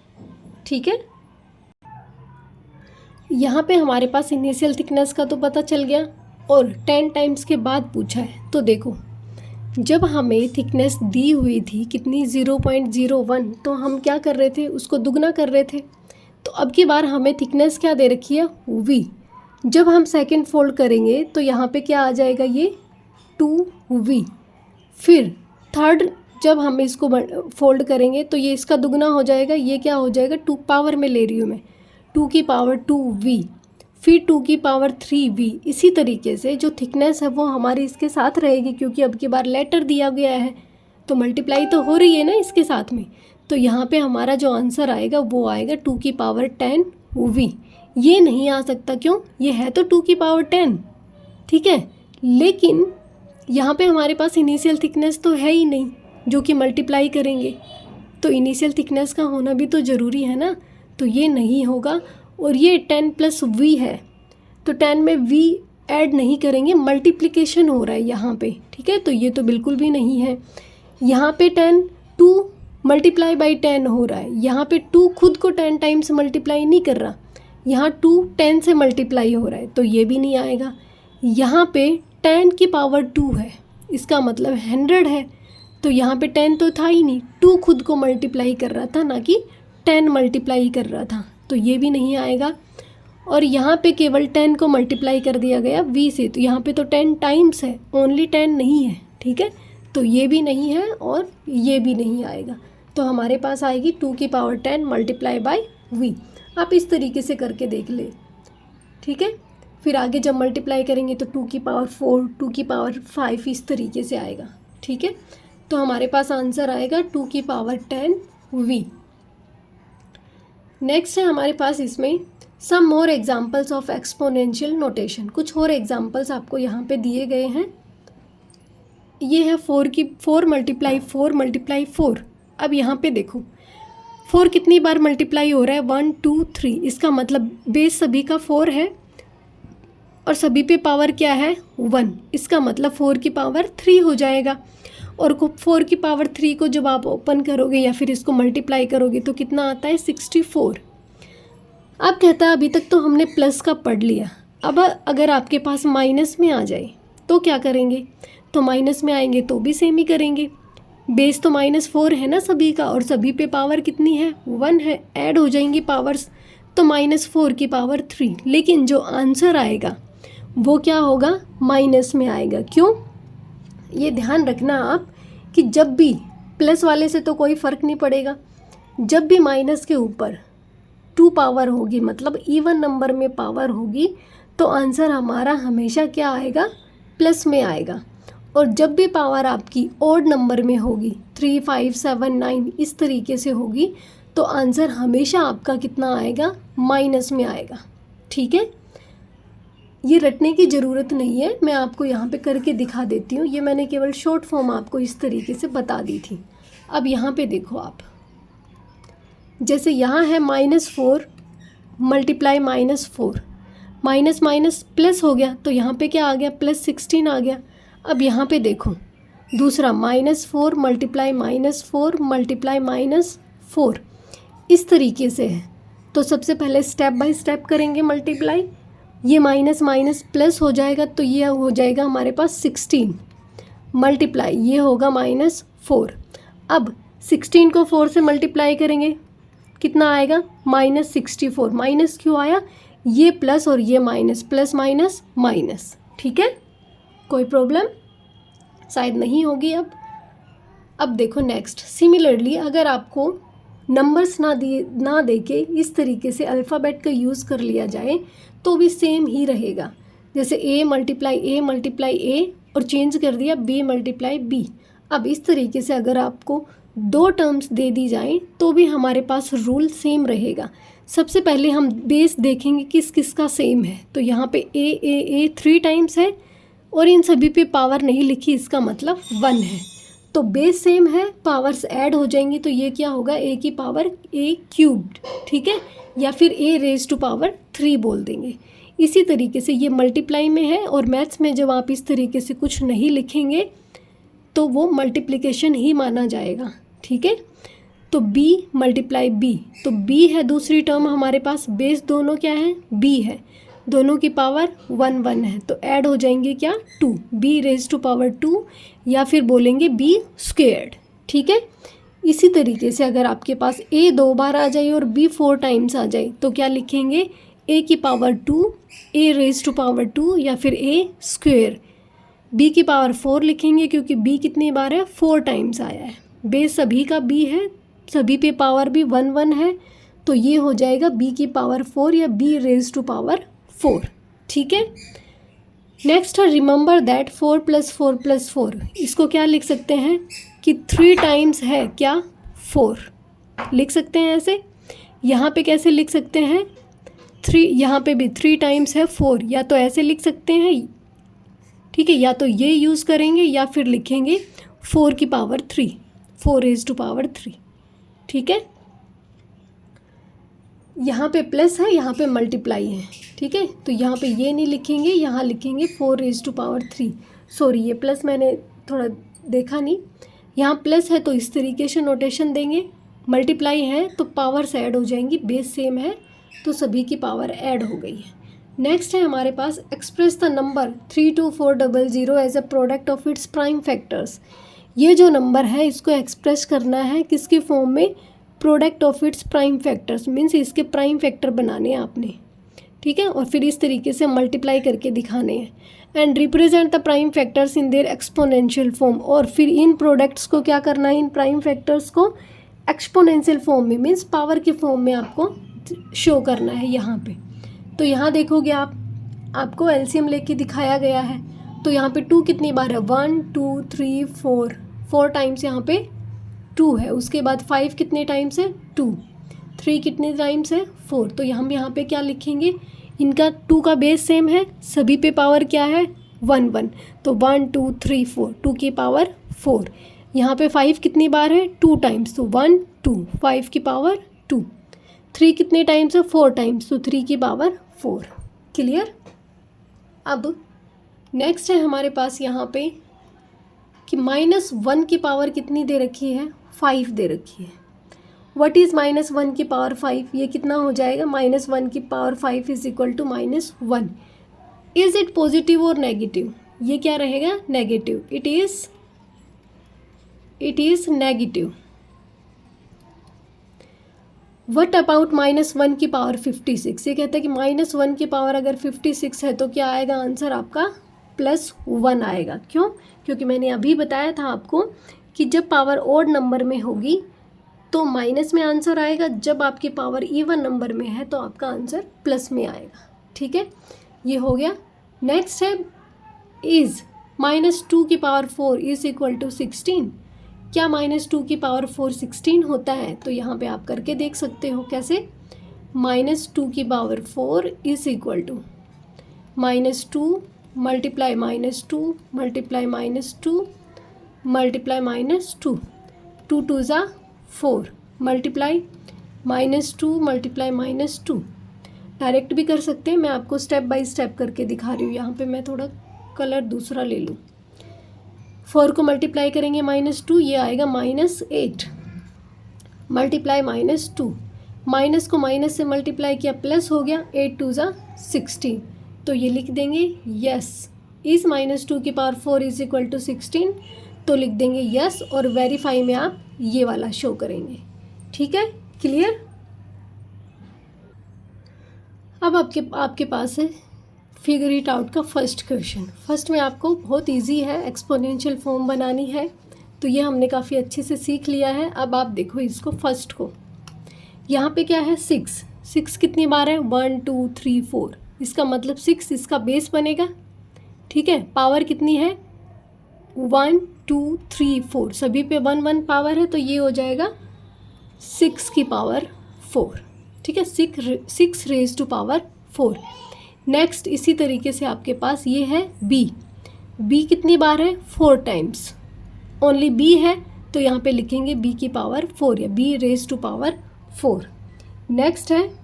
ठीक है, यहाँ पे हमारे पास इनिशियल थिकनेस का तो पता चल गया, और 10 टाइम्स के बाद पूछा है। तो देखो, जब हमें थिकनेस दी हुई थी कितनी? 0.01, तो हम क्या कर रहे थे? उसको दुगना कर रहे थे। तो अब की बार हमें थिकनेस क्या दे रखी है? v। जब हम सेकंड फोल्ड करेंगे तो यहाँ पे क्या आ जाएगा? ये 2v। फिर थर्ड जब हम इसको फोल्ड करेंगे तो ये इसका दुगना हो जाएगा, ये क्या हो जाएगा? 2 पावर में ले रही हूँ मैं, 2 की पावर 2v, फिर 2 की पावर 3v। इसी तरीके से जो थिकनेस है वो हमारी इसके साथ रहेगी, क्योंकि अब की बार लेटर दिया गया है। तो मल्टीप्लाई तो हो रही है ना इसके साथ में, तो यहाँ पे हमारा जो आंसर आएगा वो आएगा 2 की पावर 10 v। ये नहीं आ सकता, क्यों? ये है तो 2 की पावर 10, ठीक है, लेकिन यहाँ पे हमारे पास इनिशियल थिकनेस तो है ही नहीं जो कि मल्टीप्लाई करेंगे, तो इनिशियल थिकनेस का होना भी तो ज़रूरी है ना, तो ये नहीं होगा। और ये 10 प्लस v है, तो 10 में v ऐड नहीं करेंगे, मल्टीप्लिकेशन हो रहा है यहाँ पे, ठीक है, तो ये तो बिल्कुल भी नहीं है। यहाँ पे 10 2 मल्टीप्लाई बाई 10 हो रहा है, यहाँ पे 2 खुद को 10 टाइम्स मल्टीप्लाई नहीं कर रहा, यहाँ 2 10 से मल्टीप्लाई हो रहा है, तो ये भी नहीं आएगा। यहाँ पे 10 की पावर 2 है, इसका मतलब 100 है, तो यहाँ पे 10 तो था ही नहीं, 2 खुद को मल्टीप्लाई कर रहा था, ना कि 10 मल्टीप्लाई कर रहा था, तो ये भी नहीं आएगा। और यहाँ पे केवल 10 को मल्टीप्लाई कर दिया गया v से, तो यहाँ पे तो 10 टाइम्स है, ओनली 10 नहीं है, ठीक है, तो ये भी नहीं है और ये भी नहीं आएगा। तो हमारे पास आएगी 2 की पावर 10 मल्टीप्लाई बाई v। आप इस तरीके से करके देख ले, ठीक है। फिर आगे जब मल्टीप्लाई करेंगे तो 2 की पावर 4, 2 की पावर 5 इस तरीके से आएगा, ठीक है। तो हमारे पास आंसर आएगा 2 की पावर 10 v। नेक्स्ट है हमारे पास इसमें some more examples of exponential notation. कुछ और एग्जाम्पल्स आपको यहाँ पे दिए गए हैं। ये है 4 मल्टीप्लाई 4 मल्टीप्लाई 4। अब यहाँ पे देखो 4 कितनी बार मल्टीप्लाई हो रहा है, 1 2 3, इसका मतलब बेस सभी का 4 है और सभी पे पावर क्या है 1, इसका मतलब 4 की पावर 3 हो जाएगा। और 4 की पावर 3 को जब आप ओपन करोगे या फिर इसको मल्टीप्लाई करोगे तो कितना आता है 64। अब कहता है अभी तक तो हमने प्लस का पढ़ लिया, अब अगर आपके पास माइनस में आ जाए तो क्या करेंगे, तो माइनस में आएंगे तो भी सेम ही करेंगे। बेस तो -4 है ना सभी का, और सभी पे पावर कितनी है 1 है, ऐड हो जाएंगी पावर्स, तो -4 की पावर 3। लेकिन जो आंसर आएगा वो क्या होगा, माइनस में आएगा। क्यों? ये ध्यान रखना आप कि जब भी प्लस वाले से तो कोई फ़र्क नहीं पड़ेगा, जब भी माइनस के ऊपर 2 पावर होगी, मतलब इवन नंबर में पावर होगी, तो आंसर हमारा हमेशा क्या आएगा, प्लस में आएगा। और जब भी पावर आपकी ऑड नंबर में होगी, 3 5 7 9 इस तरीके से होगी, तो आंसर हमेशा आपका कितना आएगा, माइनस में आएगा, ठीक है। ये रटने की ज़रूरत नहीं है, मैं आपको यहाँ पे करके दिखा देती हूँ, ये मैंने केवल शॉर्ट फॉर्म आपको इस तरीके से बता दी थी। अब यहाँ पे देखो आप, जैसे यहाँ है -4 मल्टीप्लाई -4, माइनस माइनस प्लस हो गया, तो यहाँ पे क्या आ गया, +16 आ गया। अब यहाँ पे देखो दूसरा -4 मल्टीप्लाई -4 मल्टीप्लाई -4 इस तरीके से है। तो सबसे पहले स्टेप बाय स्टेप करेंगे मल्टीप्लाई, ये माइनस माइनस प्लस हो जाएगा, तो ये हो जाएगा हमारे पास 16 मल्टीप्लाई, ये होगा -4। अब 16 को 4 से मल्टीप्लाई करेंगे, कितना आएगा, -64। माइनस क्यों आया, ये प्लस और ये माइनस, प्लस माइनस माइनस, ठीक है, कोई प्रॉब्लम शायद नहीं होगी। अब देखो नेक्स्ट, सिमिलरली अगर आपको नंबर्स ना दे के इस तरीके से अल्फ़ाबेट का यूज़ कर लिया जाए तो भी सेम ही रहेगा। जैसे a मल्टीप्लाई a और चेंज कर दिया b मल्टीप्लाई b। अब इस तरीके से अगर आपको 2 टर्म्स दे दी जाए तो भी हमारे पास रूल सेम रहेगा। सबसे पहले हम बेस देखेंगे किस किस का सेम है, तो यहाँ पे a 3 टाइम्स है और इन सभी पे पावर नहीं लिखी, इसका मतलब 1 है, तो बेस सेम है, पावर्स ऐड हो जाएंगी, तो ये क्या होगा, a की पावर a³, ठीक है, या फिर a⁻³ बोल देंगे। इसी तरीके से ये मल्टीप्लाई में है, और मैथ्स में जब आप इस तरीके से कुछ नहीं लिखेंगे तो वो मल्टीप्लिकेशन ही माना जाएगा, ठीक है। तो b मल्टीप्लाई b, तो b है दूसरी टर्म हमारे पास, बेस दोनों क्या है, b है, दोनों की पावर 1 1 है, तो ऐड हो जाएंगे क्या, 2, b⁻², या फिर बोलेंगे b², ठीक है। इसी तरीके से अगर आपके पास a 2 बार आ जाए और b 4 टाइम्स आ जाए तो क्या लिखेंगे, a की पावर 2, a⁻², या फिर a²। b की पावर 4 लिखेंगे क्योंकि b कितनी बार है, 4 टाइम्स आया है, बेस सभी का b है, सभी पे पावर भी 1 1 है, तो ये हो जाएगा b की पावर 4 या b⁻⁴, ठीक है। नेक्स्ट है रिमेंबर दैट 4 + 4 + 4, इसको क्या लिख सकते हैं, कि 3 टाइम्स है क्या 4, लिख सकते हैं ऐसे। यहाँ पे कैसे लिख सकते हैं 3, यहाँ पे भी 3 टाइम्स है 4, या तो ऐसे लिख सकते हैं, ठीक है, या तो ये यूज़ करेंगे या फिर लिखेंगे 4 की पावर 3, 4 रेज़ टू पावर 3, ठीक है। यहाँ पे प्लस है, यहाँ पे मल्टीप्लाई है, ठीक है, तो यहाँ पे ये नहीं लिखेंगे, यहाँ लिखेंगे 4 रेज़ टू पावर 3। सॉरी, ये प्लस मैंने थोड़ा देखा नहीं, यहाँ प्लस है तो इस तरीके से नोटेशन देंगे, मल्टीप्लाई है तो पावर्स ऐड हो जाएंगी, बेस सेम है तो सभी की पावर ऐड हो गई है। नेक्स्ट है हमारे पास express the number 32400 as a product of its prime factors. ये जो नंबर है इसको एक्सप्रेस करना है किसके फॉर्म में, product of its prime factors, means इसके प्राइम फैक्टर बनाने हैं आपने, ठीक है, और फिर इस तरीके से मल्टीप्लाई करके दिखाने हैं। And represent the prime factors in their exponential form, और फिर इन प्रोडक्ट्स को क्या करना है, इन प्राइम फैक्टर्स को एक्सपोनेंशियल फॉर्म में, मीन्स पावर के फॉर्म में आपको शो करना है यहाँ पे। तो यहाँ देखोगे आप, आपको एलसीएम लेके दिखाया गया है, तो यहाँ पे 2 कितनी बार है, 1 2 3 4 टाइम्स यहाँ पे 2 है। उसके बाद 5 कितने टाइम्स है 2, 3 कितने टाइम्स है 4। तो हम यहाँ पे क्या लिखेंगे, इनका 2 का बेस सेम है, सभी पे पावर क्या है 1 1, तो 1 2 3 4, 2 की पावर 4। यहाँ पे 5 कितनी बार है 2 टाइम्स, तो 1 2, 5 की पावर 2। 3 कितने टाइम्स है 4 टाइम्स, तो 3 की पावर 4। क्लियर। अब नेक्स्ट है हमारे पास यहाँ पे कि -1 की पावर कितनी दे रखी है, 5 दे रखी है। व्हाट इज़ -1 की पावर 5, ये कितना हो जाएगा, -1 की power 5 is equal to -1। Is it positive और नेगेटिव, ये क्या रहेगा negative, it is negative. What about -1 की पावर 56, ये कहता है कि -1 की पावर अगर 56 है तो क्या आएगा आंसर आपका +1 आएगा। क्यों, क्योंकि मैंने अभी बताया था आपको कि जब पावर ऑड नंबर में होगी तो माइनस में आंसर आएगा, जब आपकी पावर इवन नंबर में है तो आपका आंसर प्लस में आएगा, ठीक है, ये हो गया। नेक्स्ट है इज़ -2 की पावर 4 इज इक्वल टू 16, क्या -2 की पावर 4 16 होता है, तो यहाँ पे आप करके देख सकते हो कैसे, -2 की power 4 is equal to -2 multiply -2 multiply -2 multiply -2, 2 2 ज़ा 4 मल्टीप्लाई -2 मल्टीप्लाई -2। डायरेक्ट भी कर सकते हैं, मैं आपको स्टेप बाय स्टेप करके दिखा रही हूँ। यहाँ पे मैं थोड़ा कलर दूसरा ले लूँ। 4 को मल्टीप्लाई करेंगे -2, ये आएगा -8 मल्टीप्लाई -2, माइनस को माइनस से मल्टीप्लाई किया प्लस हो गया, 8 2 ज़ा 16, तो ये लिख देंगे यस इज़ -2 की पावर 4 इज इक्वल टू 16, तो लिख देंगे यस और वेरीफाई में आप ये वाला शो करेंगे, ठीक है, क्लियर। अब आपके पास है फिगर इट आउट का फर्स्ट क्वेश्चन। फर्स्ट में आपको बहुत इजी है, एक्सपोनेंशियल फॉर्म बनानी है, तो ये हमने काफ़ी अच्छे से सीख लिया है। अब आप देखो इसको फर्स्ट को, यहाँ पे क्या है 6 कितनी बार है 1 2 3 4, इसका मतलब 6 इसका बेस बनेगा, ठीक है। पावर कितनी है 1 2 3 4, सभी पे 1 1 पावर है, तो ये हो जाएगा 6 की पावर 4, ठीक है, 6 रेज टू पावर 4। नेक्स्ट इसी तरीके से आपके पास ये है बी कितनी बार है 4 टाइम्स, ओनली बी है तो यहाँ पे लिखेंगे बी की पावर 4 या b raise to power 4। Next है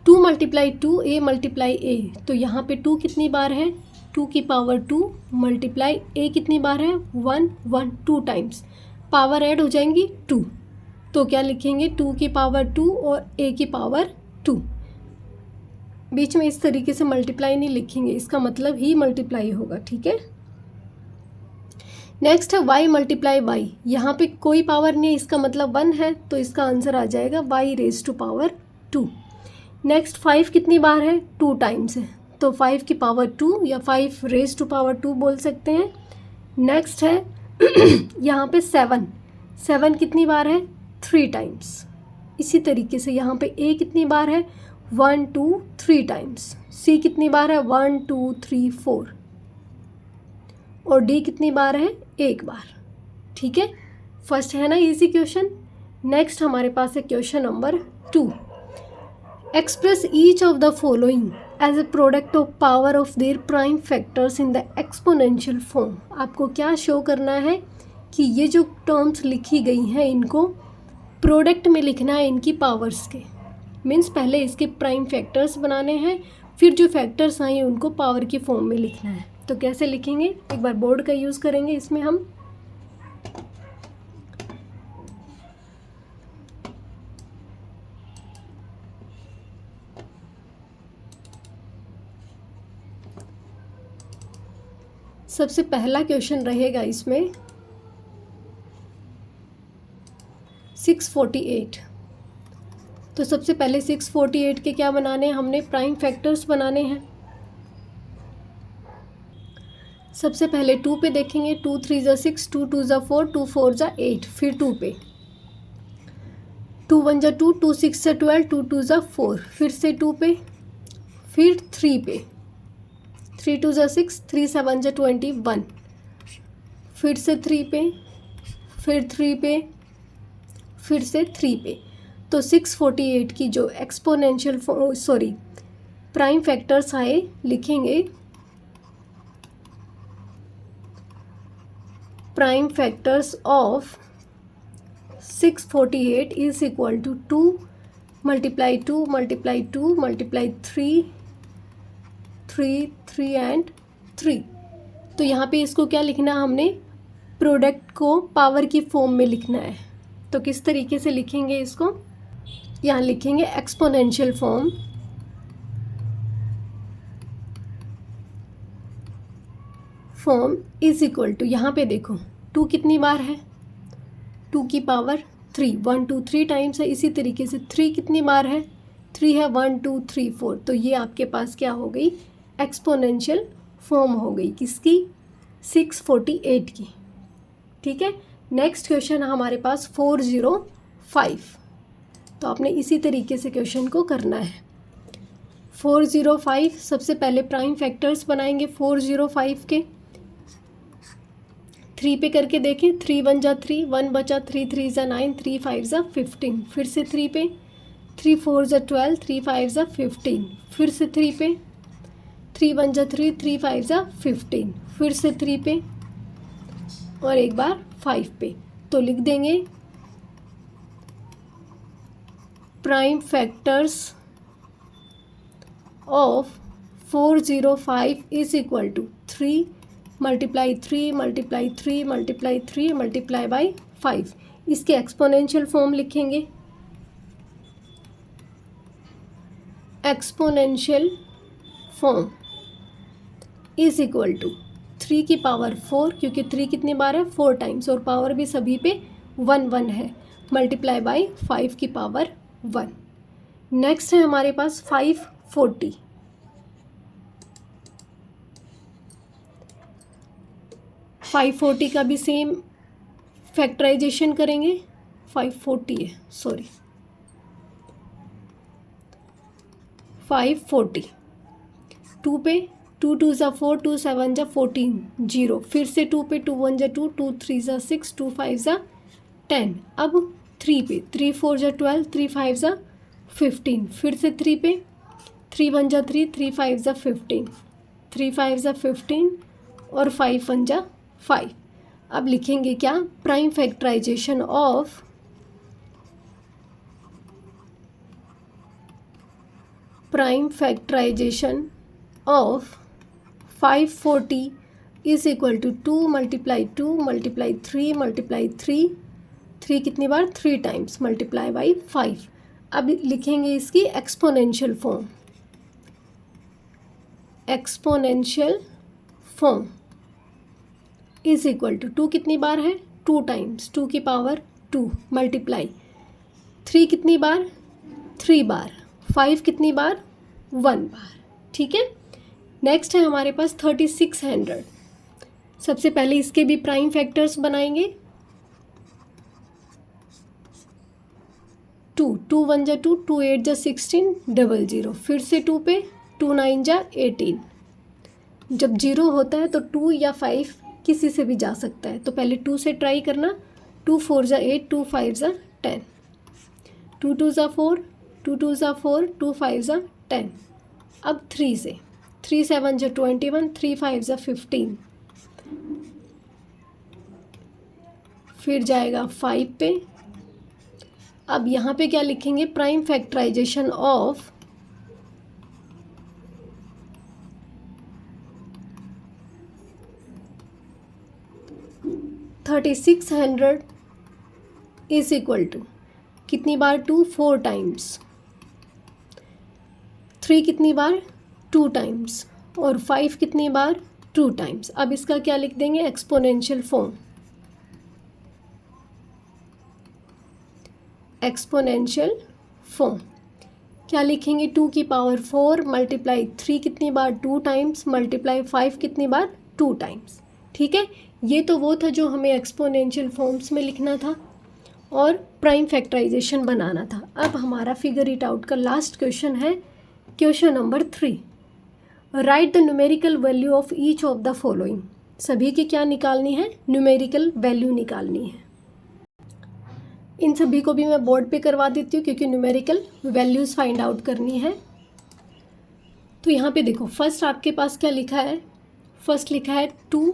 2 मल्टीप्लाई 2 ए मल्टीप्लाई ए, तो यहाँ पे 2 कितनी बार है 2 की पावर 2 मल्टीप्लाई ए कितनी बार है 1 1 2 टाइम्स, पावर ऐड हो जाएंगी 2, तो क्या लिखेंगे 2 की पावर 2 और ए की पावर 2। बीच में इस तरीके से मल्टीप्लाई नहीं लिखेंगे, इसका मतलब ही मल्टीप्लाई होगा, ठीक है। नेक्स्ट है y मल्टीप्लाई वाई, यहाँ पे कोई पावर नहीं है, इसका मतलब 1 है, तो इसका आंसर आ जाएगा y raise to power 2। Next 5 कितनी बार है 2 टाइम्स है, तो 5 की पावर 2 या 5 रेज टू पावर 2 बोल सकते हैं। नेक्स्ट है यहाँ पे 7 कितनी बार है 3 टाइम्स। इसी तरीके से यहाँ पे a कितनी बार है 1 2 3 टाइम्स, c कितनी बार है 1 2 3 4 और d कितनी बार है एक बार। ठीक है, फर्स्ट है ना इजी क्वेश्चन। नेक्स्ट हमारे पास है question number 2। Express each of the following as a product of power of their prime factors in the exponential form. आपको क्या शो करना है कि ये जो टर्म्स लिखी गई हैं इनको प्रोडक्ट में लिखना है इनकी पावर्स के। मीन्स पहले इसके प्राइम फैक्टर्स बनाने हैं, फिर जो फैक्टर्स आए उनको पावर की फॉर्म में लिखना है। तो कैसे लिखेंगे, एक बार बोर्ड का यूज़ करेंगे इसमें हम। सबसे पहला क्वेश्चन रहेगा इसमें 648। तो सबसे पहले 648 के क्या बनाने हैं, हमने प्राइम फैक्टर्स बनाने हैं। सबसे पहले 2 पे देखेंगे, 2 3 ज़ा 6, 2 2 ज़ा 4, 2 4 ज़ा 8। फिर 2 पे 2 1 ज़ा 2, 2 6 ज़ा 12, 2 2 ज़ा 4। फिर से 2 पे, फिर 3 पे, 3 2 ज़ा 6, 3 7 ज़ा 21। फिर से 3 पे, फिर 3 पे, फिर से 3 पे। तो 648 की जो एक्सपोनेंशियल प्राइम फैक्टर्स आए लिखेंगे prime factors of 648 is equal to 2 multiply 2 multiply 2 multiply 3 3 3 and 3। तो यहाँ पे इसको क्या लिखना है, हमने प्रोडक्ट को पावर की फॉर्म में लिखना है। तो किस तरीके से लिखेंगे इसको, यहाँ लिखेंगे exponential form is equal to, यहाँ पे देखो 2 कितनी बार है, 2 की पावर 3, 1 2 3 टाइम्स है। इसी तरीके से 3 कितनी बार है, 3 है, 1 2 3 4। तो ये आपके पास क्या हो गई, एक्सपोनेंशियल फॉर्म हो गई किसकी, 648 की। ठीक है, नेक्स्ट क्वेश्चन हमारे पास 405। तो आपने इसी तरीके से क्वेश्चन को करना है। 405 सबसे पहले प्राइम फैक्टर्स बनाएंगे 405 के। 3 पे करके देखें, 3 1 जा 3, 1 बचा, 3 3 जा 9, 3 5 जा 15। फिर से 3 पे, 3 4 जा 12, 3 5 जा 15। फिर से 3 पे, 3 1 जा 3, 3 5 जा 15। फिर से 3 पे और एक बार 5 पे। तो लिख देंगे prime factors of 405 is equal to 3 multiply 3 multiply 3 multiply 3 multiply by 5। इसके एक्सपोनेंशियल फॉर्म लिखेंगे, exponential form is equal to 3 की पावर 4, क्योंकि 3 कितनी बार है, 4 टाइम्स, और पावर भी सभी पे 1 1 है, मल्टीप्लाई बाई 5 की पावर 1। नेक्स्ट है हमारे पास 540। 540 का भी सेम फैक्टराइजेशन करेंगे। 540 है, सॉरी 540। 2 पे, 2 2 ज़ा 4, 2 7 ज़ा 14, 0। फिर से 2 पे, 2 1 ज़ा 2, 2 3 ज़ा 6, 2 5 ज़ा 10। अब 3 पे, 3 4 ज़ा 12, 3 5 ज़ा 15। फिर से 3 पे, 3 1 ज़ा 3, 3 5 ज़ा 15, 3 5 ज़ा 15 और 5 1 ज़ा 5। अब लिखेंगे क्या, prime factorisation of prime factorisation of 540 is equal to 2 multiply 2 multiply 3 multiply 3, 3 कितनी बार, 3 टाइम्स, मल्टीप्लाई बाई 5। अब लिखेंगे इसकी exponential form, exponential form is equal to 2 कितनी बार है, 2 टाइम्स, 2 की पावर 2 मल्टीप्लाई 3 कितनी बार, 3 बार, 5 कितनी बार, 1 बार। ठीक है, नेक्स्ट है हमारे पास 3600। सबसे पहले इसके भी प्राइम फैक्टर्स बनाएंगे। 2 2 1 जा 2, 2 8 जा 16, 00। फिर से 2 पे, 2 9 जा 18। जब 0 होता है तो 2 या 5 किसी से भी जा सकता है। तो पहले 2 से ट्राई करना, 2 4 ज़ा 8, 2 5 ज़ा 10, 2 2 ज़ा 4, 2 2 ज़ा 4, 2 5 ज़ा 10। अब 3 से, 3 7 ज़ा 21, 3 5 ज़ा 15, फिर जाएगा 5 पे। अब यहाँ पे क्या लिखेंगे, prime factorisation of 3600 is equal to कितनी बार 2, 4 टाइम्स, 3 कितनी बार 2 टाइम्स, और 5 कितनी बार 2 टाइम्स। अब इसका क्या लिख देंगे, एक्सपोनेंशियल फॉर्म, एक्सपोनेंशियल फॉर्म क्या लिखेंगे, 2 की पावर 4 मल्टीप्लाई 3 कितनी बार 2 टाइम्स, मल्टीप्लाई 5 कितनी बार 2 टाइम्स। ठीक है, ये तो वो था जो हमें एक्सपोनेंशियल फॉर्म्स में लिखना था और प्राइम फैक्टराइजेशन बनाना था। अब हमारा फिगर इट आउट का लास्ट क्वेश्चन है, question number 3। Right the numerical value of each of the following. सभी की क्या निकालनी है, न्यूमेरिकल वैल्यू निकालनी है। इन सभी को भी मैं बोर्ड पे करवा देती हूँ क्योंकि न्यूमेरिकल वैल्यूज़ फाइंड आउट करनी है। तो यहाँ पे देखो, फर्स्ट आपके पास क्या लिखा है, फर्स्ट लिखा है 2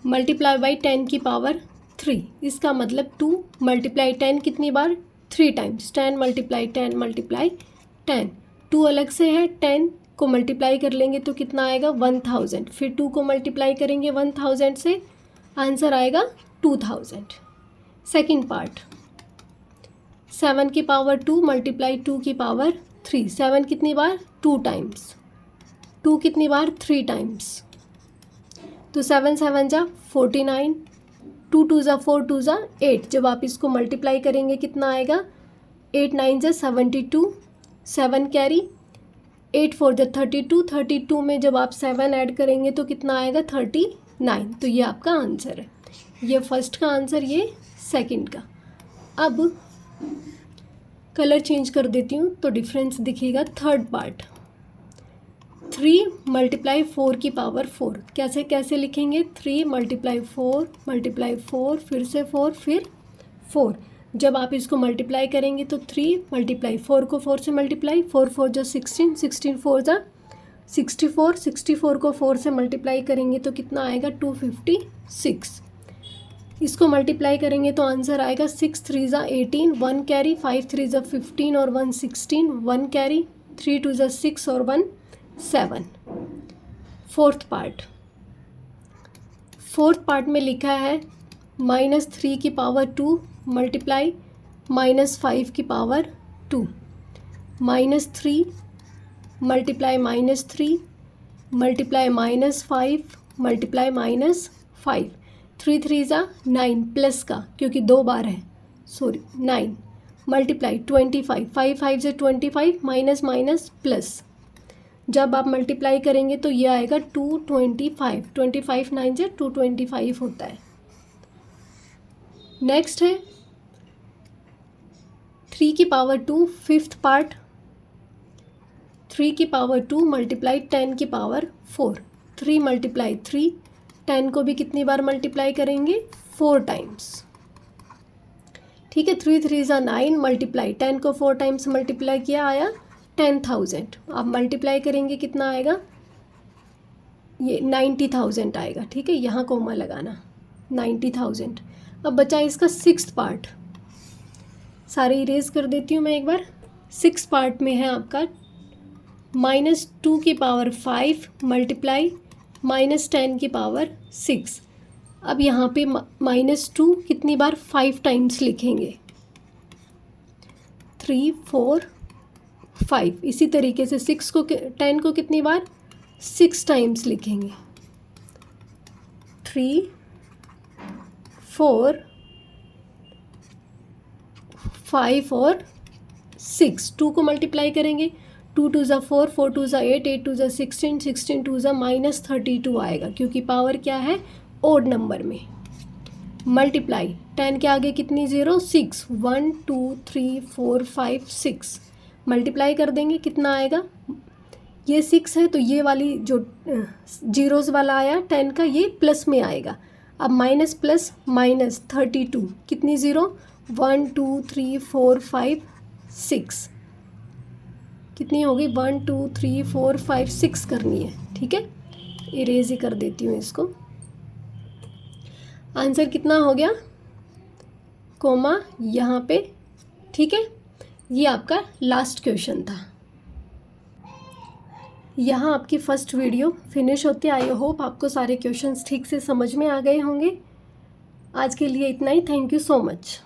मल्टीप्लाई बाई 10 की पावर 3। इसका मतलब 2 मल्टीप्लाई 10 कितनी बार, 3 टाइम्स, 10 मल्टीप्लाई 10 मल्टीप्लाई 10। 2 अलग से है, 10 को मल्टीप्लाई कर लेंगे तो कितना आएगा 1000, फिर 2 को मल्टीप्लाई करेंगे 1000 से, आंसर आएगा 2000। सेकेंड पार्ट, 7 की पावर 2 मल्टीप्लाई 2 की पावर 3, 7 कितनी बार 2 टाइम्स, 2 कितनी बार 3 टाइम्स, तो 7 7 जा 49, 2 2 जा 4, 2 जा 8। जब आप इसको मल्टीप्लाई करेंगे कितना आएगा, 8 9 जा 72, 7 कैरी, 8 4 जा 32, 32 में जब आप 7 ऐड करेंगे तो कितना आएगा 39। तो ये आपका आंसर है, ये फर्स्ट का आंसर, ये सेकंड का। अब कलर चेंज कर देती हूँ तो डिफरेंस दिखेगा। थर्ड पार्ट, 3 मल्टीप्लाई 4 की पावर 4, कैसे कैसे लिखेंगे, 3 मल्टीप्लाई 4 फिर से 4 फिर 4। जब आप इसको मल्टीप्लाई करेंगे तो 3 मल्टीप्लाई 4 को 4 से मल्टीप्लाई, 4 4 जो 16, 16 4 जा 64, 64 को 4 से मल्टीप्लाई करेंगे तो कितना आएगा 256। इसको मल्टीप्लाई करेंगे तो आंसर आएगा 6 3 जा 18, 1 कैरी, 5 3 जा 15 और 1 16, 1 कैरी, 3 2 जा 6 और 1 7। फोर्थ पार्ट, फोर्थ पार्ट में लिखा है -3 की पावर 2 मल्टीप्लाई -5 की पावर 2, -3 मल्टीप्लाई -3 मल्टीप्लाई -5 मल्टीप्लाई -5, 3 3 ज़ा 9 प्लस का, क्योंकि 2 बार है, सॉरी 9 मल्टीप्लाई 25, 5 5 से 25 माइनस माइनस प्लस। जब आप मल्टीप्लाई करेंगे तो ये आएगा 225, 25 9 से 225 होता है। नेक्स्ट है 3 की पावर 2 फिफ्थ पार्ट, 3 की पावर 2 मल्टीप्लाई 10 की पावर 4, 3 मल्टीप्लाई 3, 10 को भी कितनी बार मल्टीप्लाई करेंगे 4 टाइम्स। ठीक है, 3 3 ज़ा 9 मल्टीप्लाई 10 को 4 टाइम्स मल्टीप्लाई किया, आया 10,000। आप मल्टीप्लाई करेंगे कितना आएगा, ये 90,000 आएगा। ठीक है, यहाँ कोमा लगाना 90,000। अब बचा इसका सिक्स्थ पार्ट, सारे इरेज कर देती हूँ मैं एक बार। सिक्स पार्ट में है आपका -2 की पावर 5 मल्टीप्लाई -10 की पावर 6। अब यहाँ पे -2 कितनी बार 5 टाइम्स लिखेंगे, 3 4 5। इसी तरीके से 6 को 10 को कितनी बार 6 टाइम्स लिखेंगे, 3 4 5 और 6। 2 को मल्टीप्लाई करेंगे, 2 2 ज़ा 4, 4 2 ज़ा 8, 8 2 ज़ा 16, 16 2 ज़ा -32 आएगा, क्योंकि पावर क्या है ओड नंबर में। मल्टीप्लाई 10 के आगे कितनी ज़ीरो 6, 1 2 3 4 5 6 मल्टीप्लाई कर देंगे कितना आएगा, ये 6 है तो ये वाली जो जीरोज़ वाला आया 10 का, ये प्लस में आएगा। अब माइनस प्लस माइनस 32, कितनी ज़ीरो, 1 2 3 4 5 6, कितनी होगी, 1 2 3 4 5 6 करनी है। ठीक है, इरेज ही कर देती हूँ इसको। आंसर कितना हो गया, कोमा यहाँ पे। ठीक है, ये आपका लास्ट क्वेश्चन था। यहाँ आपकी फर्स्ट वीडियो फिनिश होती है। आई होप आपको सारे क्वेश्चंस ठीक से समझ में आ गए होंगे। आज के लिए इतना ही। Thank you so much.